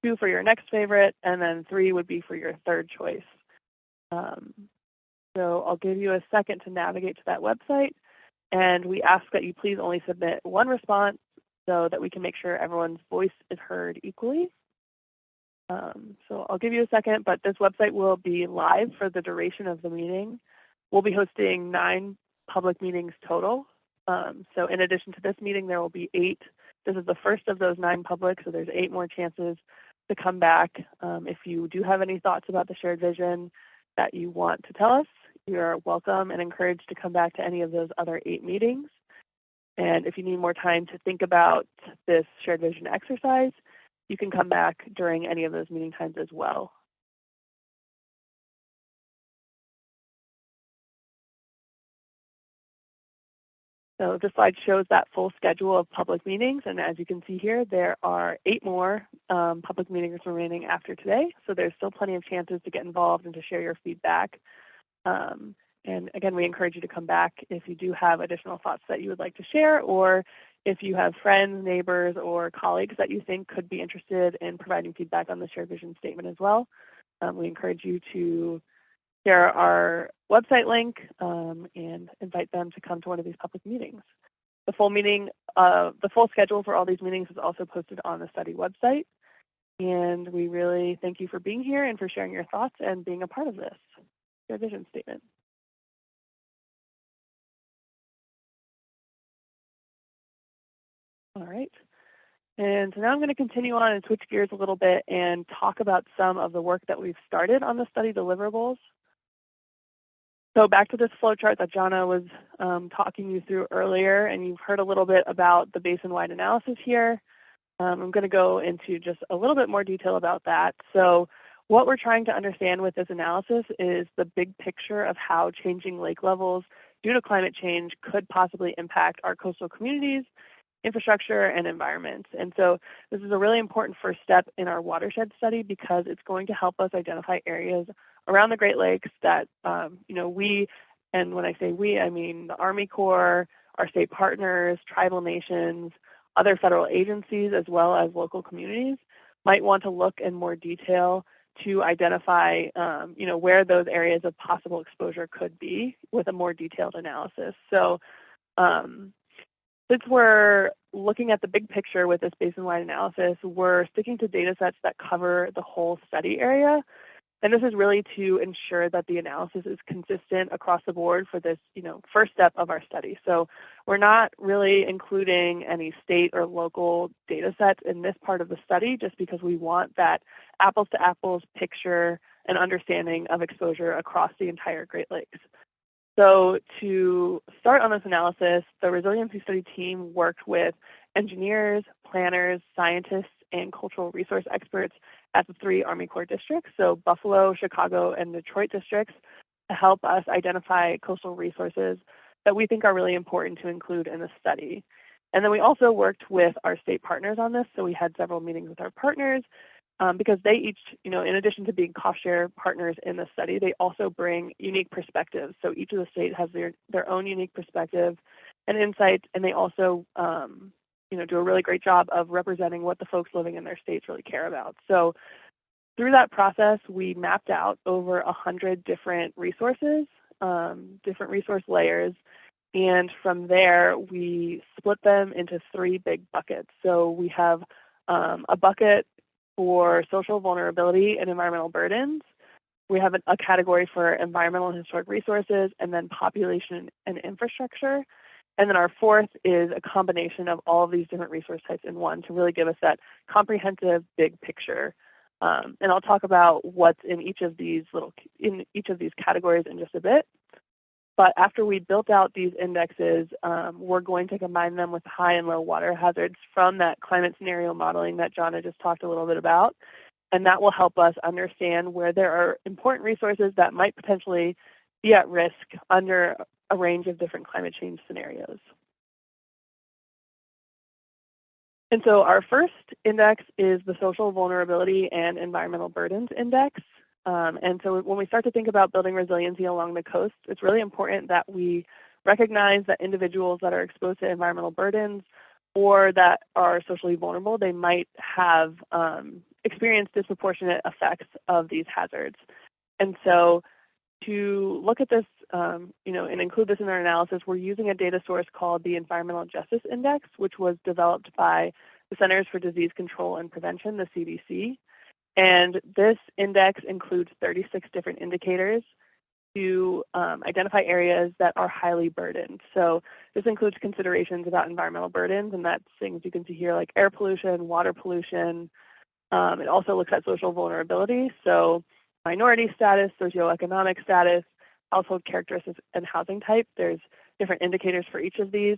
2 for your next favorite, and then 3 would be for your third choice. So I'll give you a second to navigate to that website, and we ask that you please only submit 1 response so that we can make sure everyone's voice is heard equally. So I'll give you a second, but this website will be live for the duration of the meeting. We'll be hosting 9 public meetings total. So in addition to this meeting, there will be 8. This is the first of those 9 public, so there's 8 more chances to come back. If you do have any thoughts about the shared vision that you want to tell us, you're welcome and encouraged to come back to any of those other 8 meetings. And if you need more time to think about this shared vision exercise, you can come back during any of those meeting times as well. So this slide shows that full schedule of public meetings, and as you can see here, there are 8 more public meetings remaining after today. So there's still plenty of chances to get involved and to share your feedback. And again, we encourage you to come back if you do have additional thoughts that you would like to share, or if you have friends, neighbors, or colleagues that you think could be interested in providing feedback on the shared vision statement as well. We encourage you to share our website link and invite them to come to one of these public meetings. The full schedule for all these meetings is also posted on the study website. And we really thank you for being here and for sharing your thoughts and being a part of this shared vision statement. All right. And so now I'm going to continue on and switch gears a little bit and talk about some of the work that we've started on the study deliverables. So back to this flow chart that Jana was talking you through earlier, and you've heard a little bit about the basin-wide analysis here. I'm going to go into just a little bit more detail about that. So what we're trying to understand with this analysis is the big picture of how changing lake levels due to climate change could possibly impact our coastal communities, infrastructure, and environments. And so this is a really important first step in our watershed study because it's going to help us identify areas around the Great Lakes that, we, and when I say we, I mean the Army Corps, our state partners, tribal nations, other federal agencies, as well as local communities, might want to look in more detail to identify, where those areas of possible exposure could be with a more detailed analysis. So since we're looking at the big picture with this basin-wide analysis, we're sticking to data sets that cover the whole study area. And this is really to ensure that the analysis is consistent across the board for this, first step of our study. So we're not really including any state or local data sets in this part of the study just because we want that apples to apples picture and understanding of exposure across the entire Great Lakes. So to start on this analysis, the resiliency study team worked with engineers, planners, scientists, and cultural resource experts at the 3 Army Corps districts, so Buffalo, Chicago, and Detroit districts, to help us identify coastal resources that we think are really important to include in the study. And then we also worked with our state partners on this, so we had several meetings with our partners, because they each, in addition to being cost share partners in the study, they also bring unique perspectives. So each of the states has their own unique perspective and insights, and they also, do a really great job of representing what the folks living in their states really care about. So through that process, we mapped out over 100 different resources, different resource layers, and from there, we split them into 3 big buckets. So we have a bucket for social vulnerability and environmental burdens. We have a category for environmental and historic resources, and then population and infrastructure. And then our 4th is a combination of all of these different resource types in one to really give us that comprehensive big picture. And I'll talk about what's in each of these categories in just a bit. But after we built out these indexes, we're going to combine them with high and low water hazards from that climate scenario modeling that Jana just talked a little bit about. And that will help us understand where there are important resources that might potentially be at risk under a range of different climate change scenarios. And so our first index is the Social Vulnerability and Environmental Burdens Index. And so when we start to think about building resiliency along the coast, it's really important that we recognize that individuals that are exposed to environmental burdens or that are socially vulnerable, they might have experienced disproportionate effects of these hazards. And so to look at this, and include this in our analysis, we're using a data source called the Environmental Justice Index, which was developed by the Centers for Disease Control and Prevention, the CDC. And this index includes 36 different indicators to identify areas that are highly burdened. So this includes considerations about environmental burdens, and that's things you can see here like air pollution, water pollution. It also looks at social vulnerability, so minority status, socioeconomic status, household characteristics, and housing type. There's different indicators for each of these.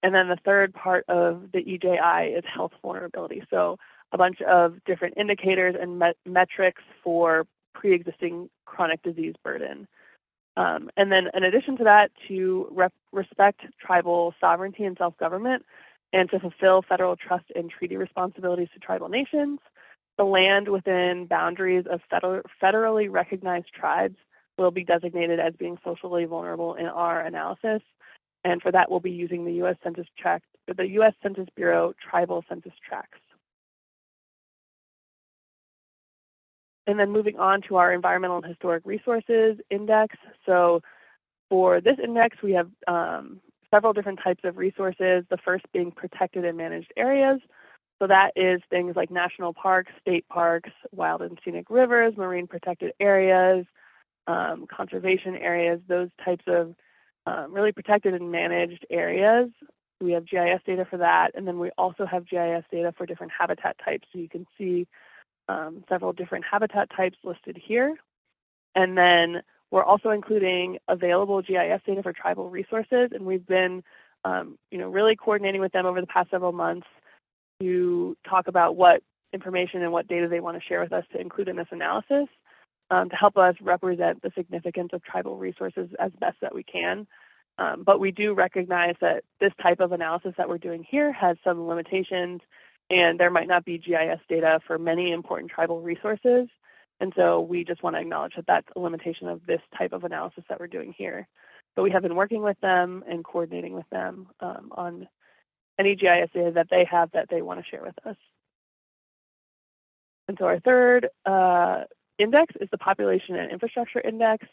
And then the third part of the EJI is health vulnerability. So a bunch of different indicators and metrics for pre-existing chronic disease burden. And then in addition to that, to respect tribal sovereignty and self-government, and to fulfill federal trust and treaty responsibilities to tribal nations, the land within boundaries of federally recognized tribes will be designated as being socially vulnerable in our analysis. And for that, we'll be using the U.S. Census Bureau tribal census tracts. And then moving on to our environmental and historic resources index. So for this index, we have several different types of resources, the first being protected and managed areas. So that is things like national parks, state parks, wild and scenic rivers, marine protected areas, conservation areas, those types of really protected and managed areas. We have GIS data for that. And then we also have GIS data for different habitat types. So you can see several different habitat types listed here. And then we're also including available GIS data for tribal resources. And we've been really coordinating with them over the past several months to talk about what information and what data they want to share with us to include in this analysis to help us represent the significance of tribal resources as best that we can. But we do recognize that this type of analysis that we're doing here has some limitations, and there might not be GIS data for many important tribal resources. And so we just want to acknowledge that that's a limitation of this type of analysis that we're doing here. But we have been working with them and coordinating with them on any GIS data that they have that they want to share with us. And so our third index is the Population and Infrastructure Index,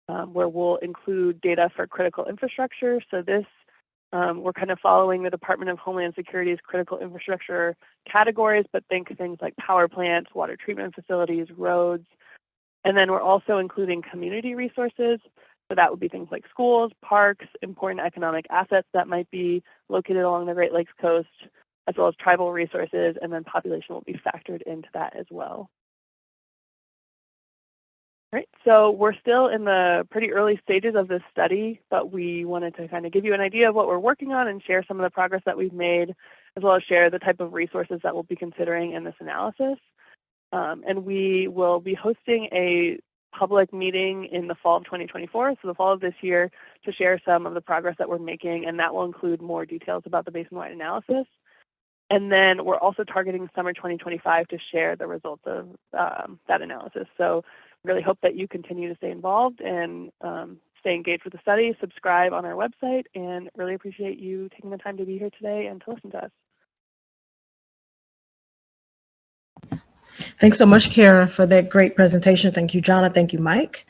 where we'll include data for critical infrastructure. So this, we're kind of following the Department of Homeland Security's critical infrastructure categories, but think things like power plants, water treatment facilities, roads. And then we're also including community resources. So that would be things like schools, parks, important economic assets that might be located along the Great Lakes coast, as well as tribal resources, and then population will be factored into that as well. All right, so we're still in the pretty early stages of this study, but we wanted to kind of give you an idea of what we're working on and share some of the progress that we've made, as well as share the type of resources that we'll be considering in this analysis. And we will be hosting a public meeting in the fall of 2024, so the fall of this year, to share some of the progress that we're making, and that will include more details about the basin-wide analysis. And then we're also targeting summer 2025 to share the results of that analysis. So really hope that you continue to stay involved and stay engaged with the study, subscribe on our website, and really appreciate you taking the time to be here today and to listen to us. Thanks so much, Kara, for that great presentation. Thank you, Jonna. Thank you, Mike.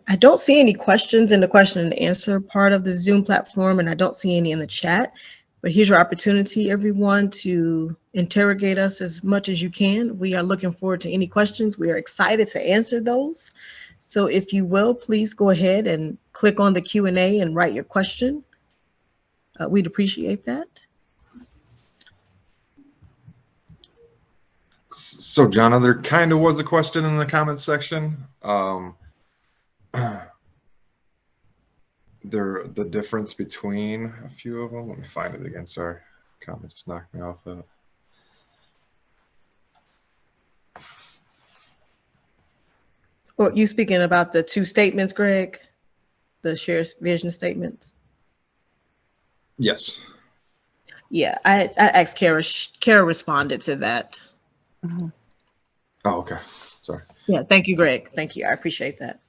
I don't see any questions in the question and answer part of the Zoom platform, and I don't see any in the chat. But here's your opportunity, everyone, to interrogate us as much as you can. We are looking forward to any questions. We are excited to answer those. So if you will, please go ahead and click on the Q&A and write your question. We'd appreciate that. So, Jonna, there kind of was a question in the comments section. The difference between a few of them. Let me find it again. Sorry, comment just knocked me off of it. Well, you speaking about the two statements, Greg? The shared vision statements? Yes. Yeah, I asked Kara. Kara responded to that. Mm-hmm. Oh, okay. Sorry. Yeah, thank you, Greg. Thank you. I appreciate that.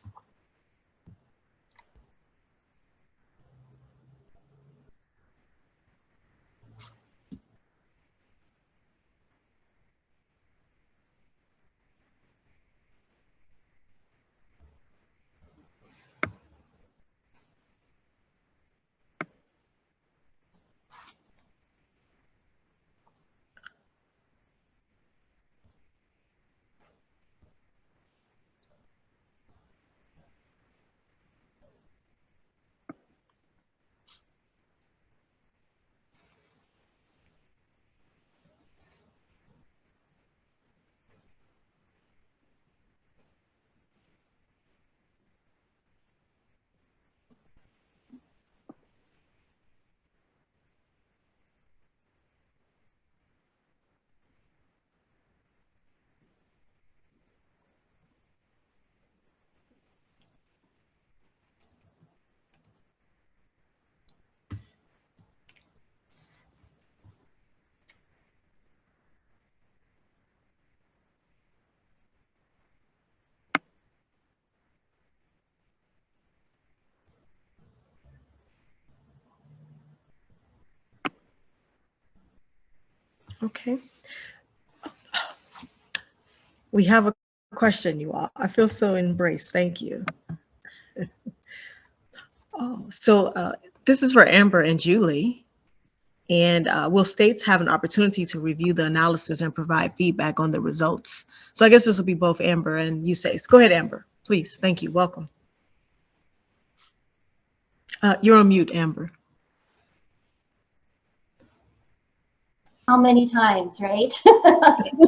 Okay. We have a question, you all. I feel so embraced. Thank you. This is for Amber and Julie. And will states have an opportunity to review the analysis and provide feedback on the results? So I guess this will be both Amber and USACE. Go ahead, Amber, please. Thank you. Welcome. You're on mute, Amber. How many times, right? Thank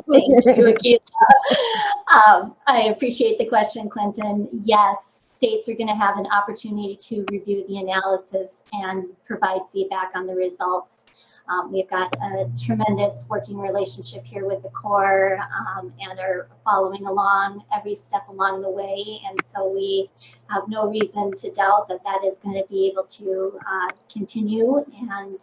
you, Akila. I appreciate the question, Clinton. Yes, states are going to have an opportunity to review the analysis and provide feedback on the results. We've got a tremendous working relationship here with the Corps and are following along every step along the way. And so we have no reason to doubt that that is going to be able to continue. And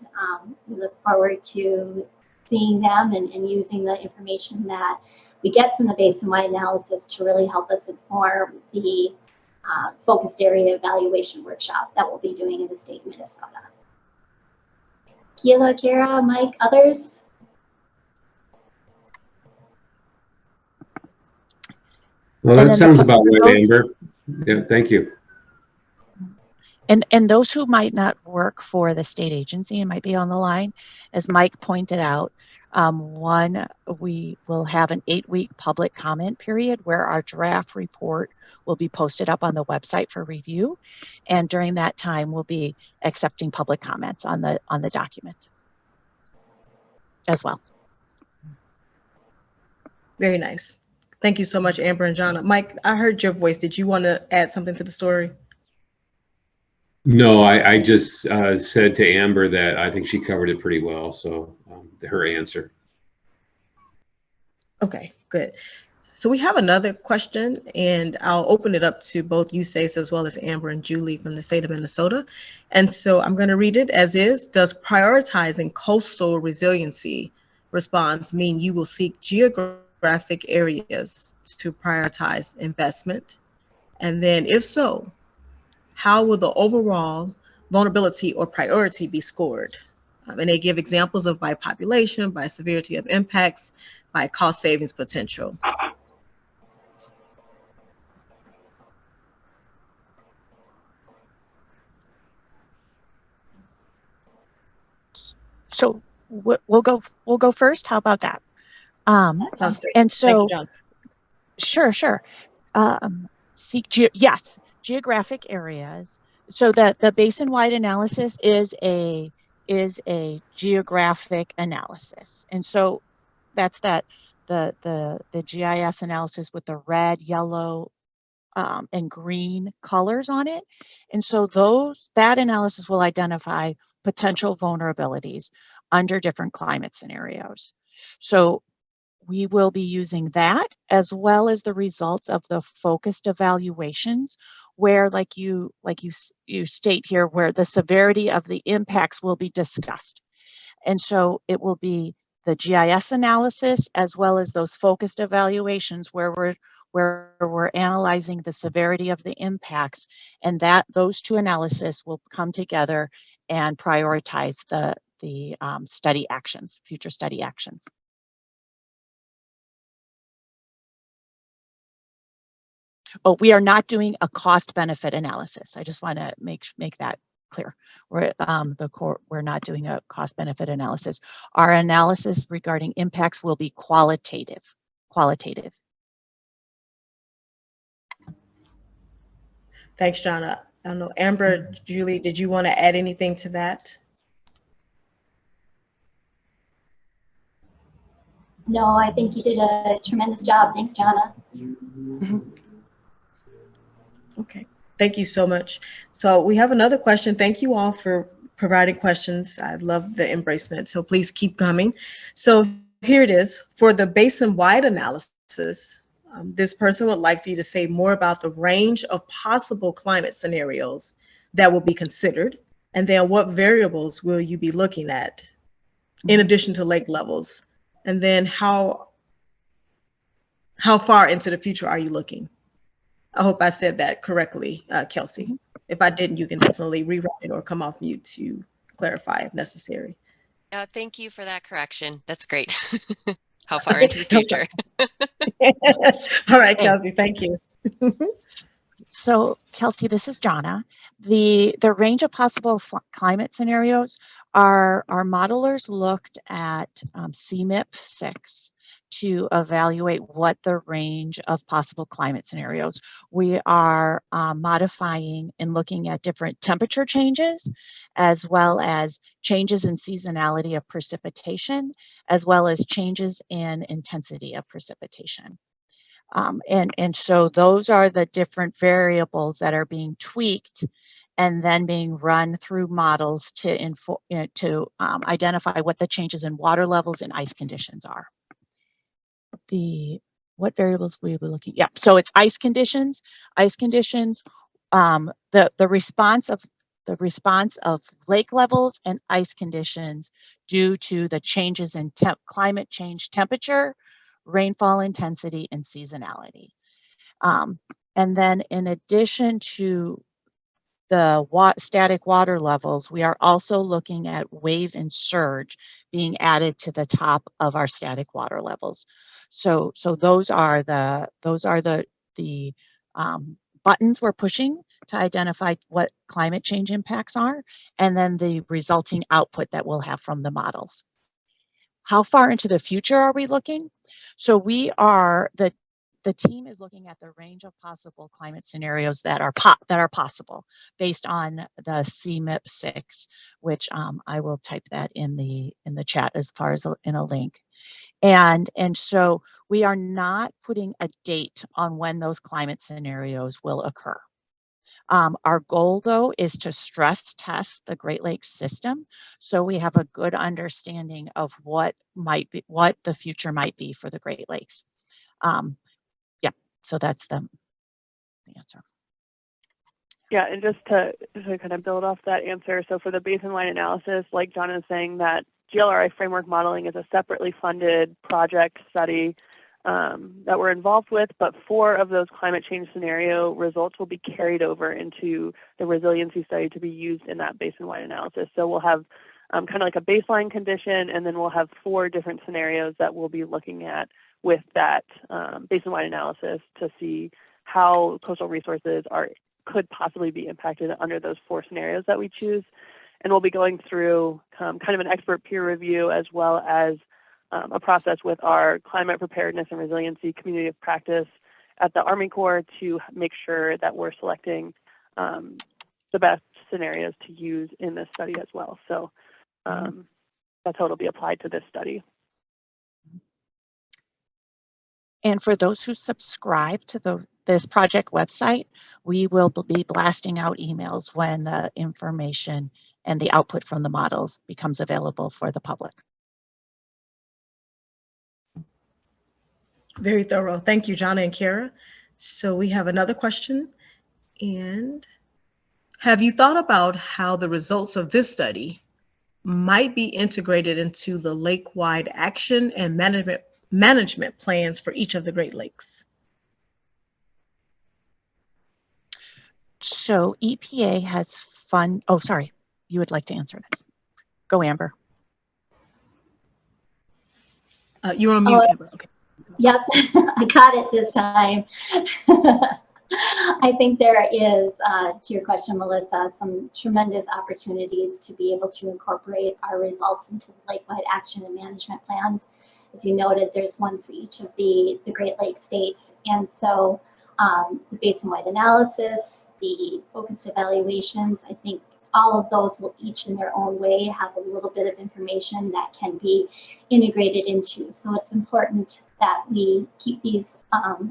we look forward to seeing them and using the information that we get from the basin-wide analysis to really help us inform the focused area evaluation workshop that we'll be doing in the state of Minnesota. Keila, Kara, Mike, others? Well, that sounds about right, Amber. Yeah, thank you. And those who might not work for the state agency and might be on the line, as Mike pointed out, we will have an 8-week public comment period where our draft report will be posted up on the website for review. And during that time, we'll be accepting public comments on the document as well. Very nice. Thank you so much, Amber and Jonna. Mike, I heard your voice. Did you want to add something to the story? No, I just said to Amber that I think she covered it pretty well. So her answer. Okay, good. So we have another question, and I'll open it up to both USACE as well as Amber and Julie from the state of Minnesota. And so I'm going to read it as is. Does prioritizing coastal resiliency response mean you will seek geographic areas to prioritize investment? And then if so, how will the overall vulnerability or priority be scored? And they give examples of by population, by severity of impacts, by cost savings potential. So we'll go first. How about that? Sounds great. And so, thank you, sure. Yes, geographic areas. So that the basin-wide analysis is a geographic analysis, and so that's the GIS analysis with the red, yellow, and green colors on it. And so that analysis will identify potential vulnerabilities under different climate scenarios. So we will be using that as well as the results of the focused evaluations where like you state here, where the severity of the impacts will be discussed. And so it will be the GIS analysis as well as those focused evaluations where we're analyzing the severity of the impacts, and those two analyses will come together and prioritize the study actions, future study actions. Oh, we are not doing a cost benefit analysis. I just want to make that clear. We're not doing a cost benefit analysis. Our analysis regarding impacts will be qualitative. Thanks, Jonna. I don't know, Amber, Julie, did you want to add anything to that? No, I think you did a tremendous job. Thanks, Jonna. Okay, thank you so much. So we have another question. Thank you all for providing questions. I love the embracement, so please keep coming. So here it is. For the basin-wide analysis, this person would like for you to say more about the range of possible climate scenarios that will be considered, and then what variables will you be looking at in addition to lake levels, and then how far into the future are you looking? I hope I said that correctly, Kelsey. If I didn't, you can definitely rewrite it or come off mute to clarify if necessary. Thank you for that correction. That's great. How far into the No future? problem. All right, Okay. Kelsey, thank you. So, Kelsey, this is Jonna. The range of possible climate scenarios, our modelers looked at CMIP-6 to evaluate what the range of possible climate scenarios. We are modifying and looking at different temperature changes, as well as changes in seasonality of precipitation, as well as changes in intensity of precipitation. And so those are the different variables that are being tweaked and then being run through models to identify what the changes in water levels and ice conditions are. What variables will we be looking? Yeah, so it's ice conditions. Ice conditions. The response of lake levels and ice conditions due to the changes in climate change temperature, rainfall intensity, and seasonality. And then in addition to the static water levels, we are also looking at wave and surge being added to the top of our static water levels. So those are the buttons we're pushing to identify what climate change impacts are, and then the resulting output that we'll have from the models. How far into the future are we looking? So we are the team is looking at the range of possible climate scenarios that are possible based on the CMIP-6, which I will type that in the chat as far as in a link. And so we are not putting a date on when those climate scenarios will occur. Our goal, though, is to stress test the Great Lakes system so we have a good understanding of what the future might be for the Great Lakes. Yeah, so that's the answer. Yeah, and just to kind of build off that answer, so for the basin-wide analysis, like John is saying, that GLRI framework modeling is a separately funded project study that we're involved with, but 4 of those climate change scenario results will be carried over into the resiliency study to be used in that basin-wide analysis. So we'll have kind of like a baseline condition, and then we'll have 4 different scenarios that we'll be looking at with that basin-wide analysis to see how coastal resources could possibly be impacted under those 4 scenarios that we choose. And we'll be going through kind of an expert peer review, as well as a process with our climate preparedness and resiliency community of practice at the Army Corps to make sure that we're selecting the best scenarios to use in this study as well. So that's how it'll be applied to this study. And for those who subscribe to this project website, we will be blasting out emails when the information and the output from the models becomes available for the public. Very thorough. Thank you, Jonna and Kara. So we have another question. And have you thought about how the results of this study might be integrated into the lake-wide action and management plans for each of the Great Lakes? So EPA has oh, sorry, you would like to answer this. Go, Amber. You're on mute, Amber. Okay. Yep, I got it this time. I think there is, to your question, Melissa, some tremendous opportunities to be able to incorporate our results into the lake-wide action and management plans. As you noted, there's one for each of the Great Lakes states. And so the basin-wide analysis, the focused evaluations, I think all of those will each in their own way have a little bit of information that can be integrated into. So it's important that we keep these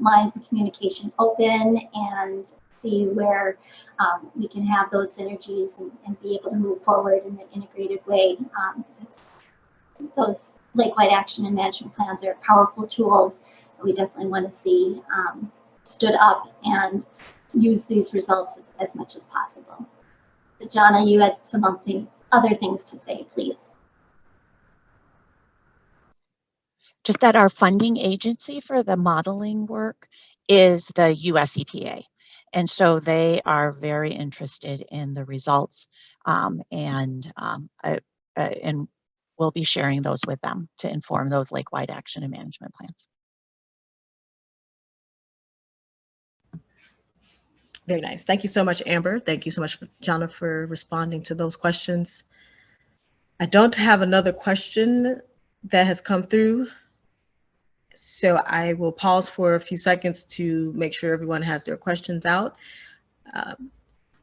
lines of communication open and see where we can have those synergies and be able to move forward in an integrated way. Those lake-wide action and management plans are powerful tools that we definitely want to see stood up and use these results as much as possible. But Jonna, you had some other things to say, please. Just that our funding agency for the modeling work is the US EPA. And so they are very interested in the results and we'll be sharing those with them to inform those lake-wide action and management plans. Very nice. Thank you so much, Amber. Thank you so much, Jonna, for responding to those questions. I don't have another question that has come through, so I will pause for a few seconds to make sure everyone has their questions out.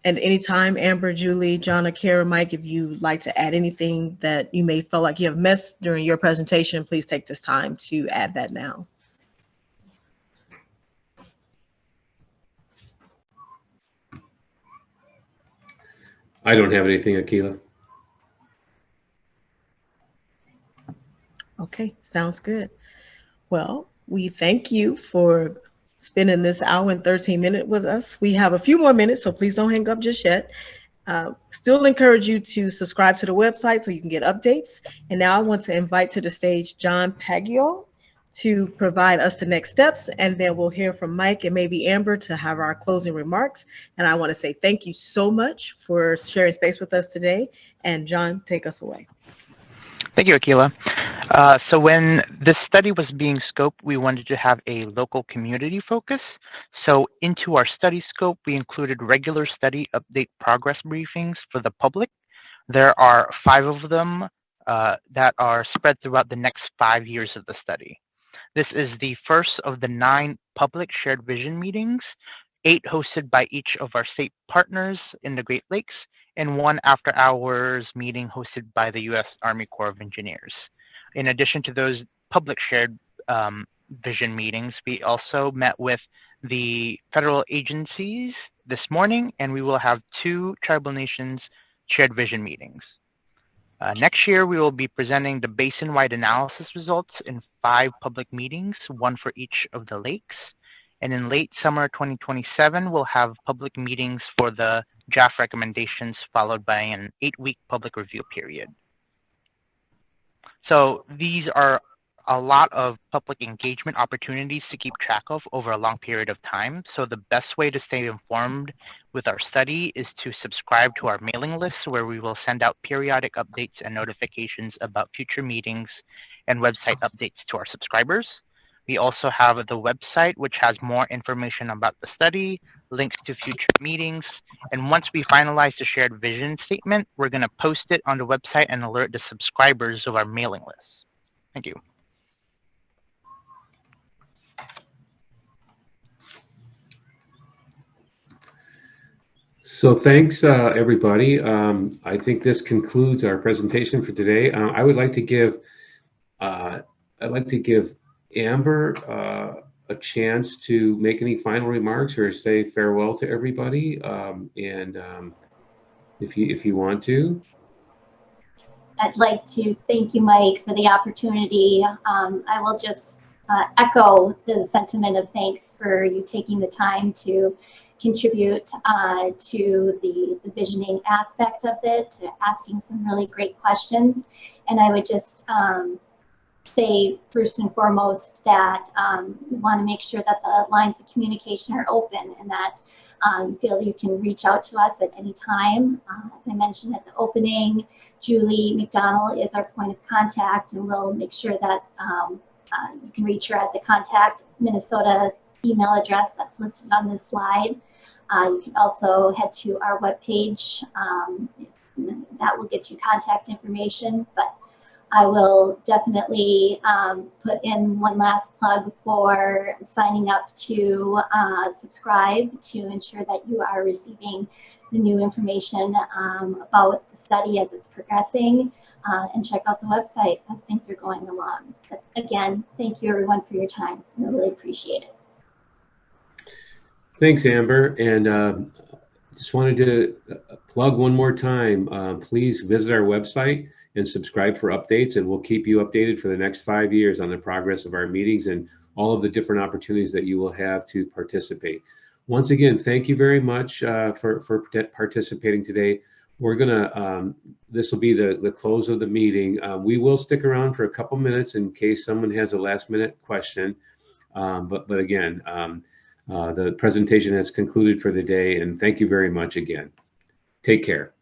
And anytime, Amber, Julie, Jonna, Kara, Mike, if you'd like to add anything that you may feel like you have missed during your presentation, please take this time to add that now. I don't have anything, Akila. Okay, sounds good. Well, we thank you for spending this hour and 13 minutes with us. We have a few more minutes, so please don't hang up just yet. Still encourage you to subscribe to the website so you can get updates. And now I want to invite to the stage John Paggio to provide us the next steps, and then we'll hear from Mike and maybe Amber to have our closing remarks. And I want to say thank you so much for sharing space with us today. And John, take us away. Thank you, Akila. So when this study was being scoped, we wanted to have a local community focus. So into our study scope, we included regular study update progress briefings for the public. There are 5 of them that are spread throughout the next 5 years of the study. This is the first of the 9 public shared vision meetings, 8 hosted by each of our state partners in the Great Lakes, and 1 after-hours meeting hosted by the U.S. Army Corps of Engineers. In addition to those public shared vision meetings, we also met with the federal agencies this morning, and we will have 2 tribal nations shared vision meetings. Next year, we will be presenting the basin-wide analysis results in 5 public meetings, 1 for each of the lakes. And in late summer 2027, we'll have public meetings for the draft recommendations, followed by an 8-week public review period. So these are a lot of public engagement opportunities to keep track of over a long period of time. So the best way to stay informed with our study is to subscribe to our mailing list, where we will send out periodic updates and notifications about future meetings and website updates to our subscribers. We also have the website, which has more information about the study, links to future meetings, and once we finalize the shared vision statement, we're going to post it on the website and alert the subscribers of our mailing list. Thank you. So thanks, everybody. I think this concludes our presentation for today. I would like to give Amber a chance to make any final remarks or say farewell to everybody. If you want to. I'd like to thank you, Mike, for the opportunity. I will just echo the sentiment of thanks for you taking the time to contribute to the visioning aspect of it, to asking some really great questions. And I would just say first and foremost that we want to make sure that the lines of communication are open and that you feel you can reach out to us at any time. As I mentioned at the opening, Julie McDonald is our point of contact, and we'll make sure that you can reach her at the contact Minnesota email address that's listed on this slide. You can also head to our webpage. That will get you contact information, but I will definitely put in one last plug for signing up to subscribe to ensure that you are receiving the new information about the study as it's progressing, and check out the website as things are going along. But again, thank you everyone for your time. I really appreciate it. Thanks, Amber. And just wanted to plug one more time. Please visit our website and subscribe for updates, and we'll keep you updated for the next 5 years on the progress of our meetings and all of the different opportunities that you will have to participate. Once again, thank you very much for participating today. We're gonna, this will be the close of the meeting. We will stick around for a couple minutes in case someone has a last minute question. But again, the presentation has concluded for the day, and thank you very much again. Take care.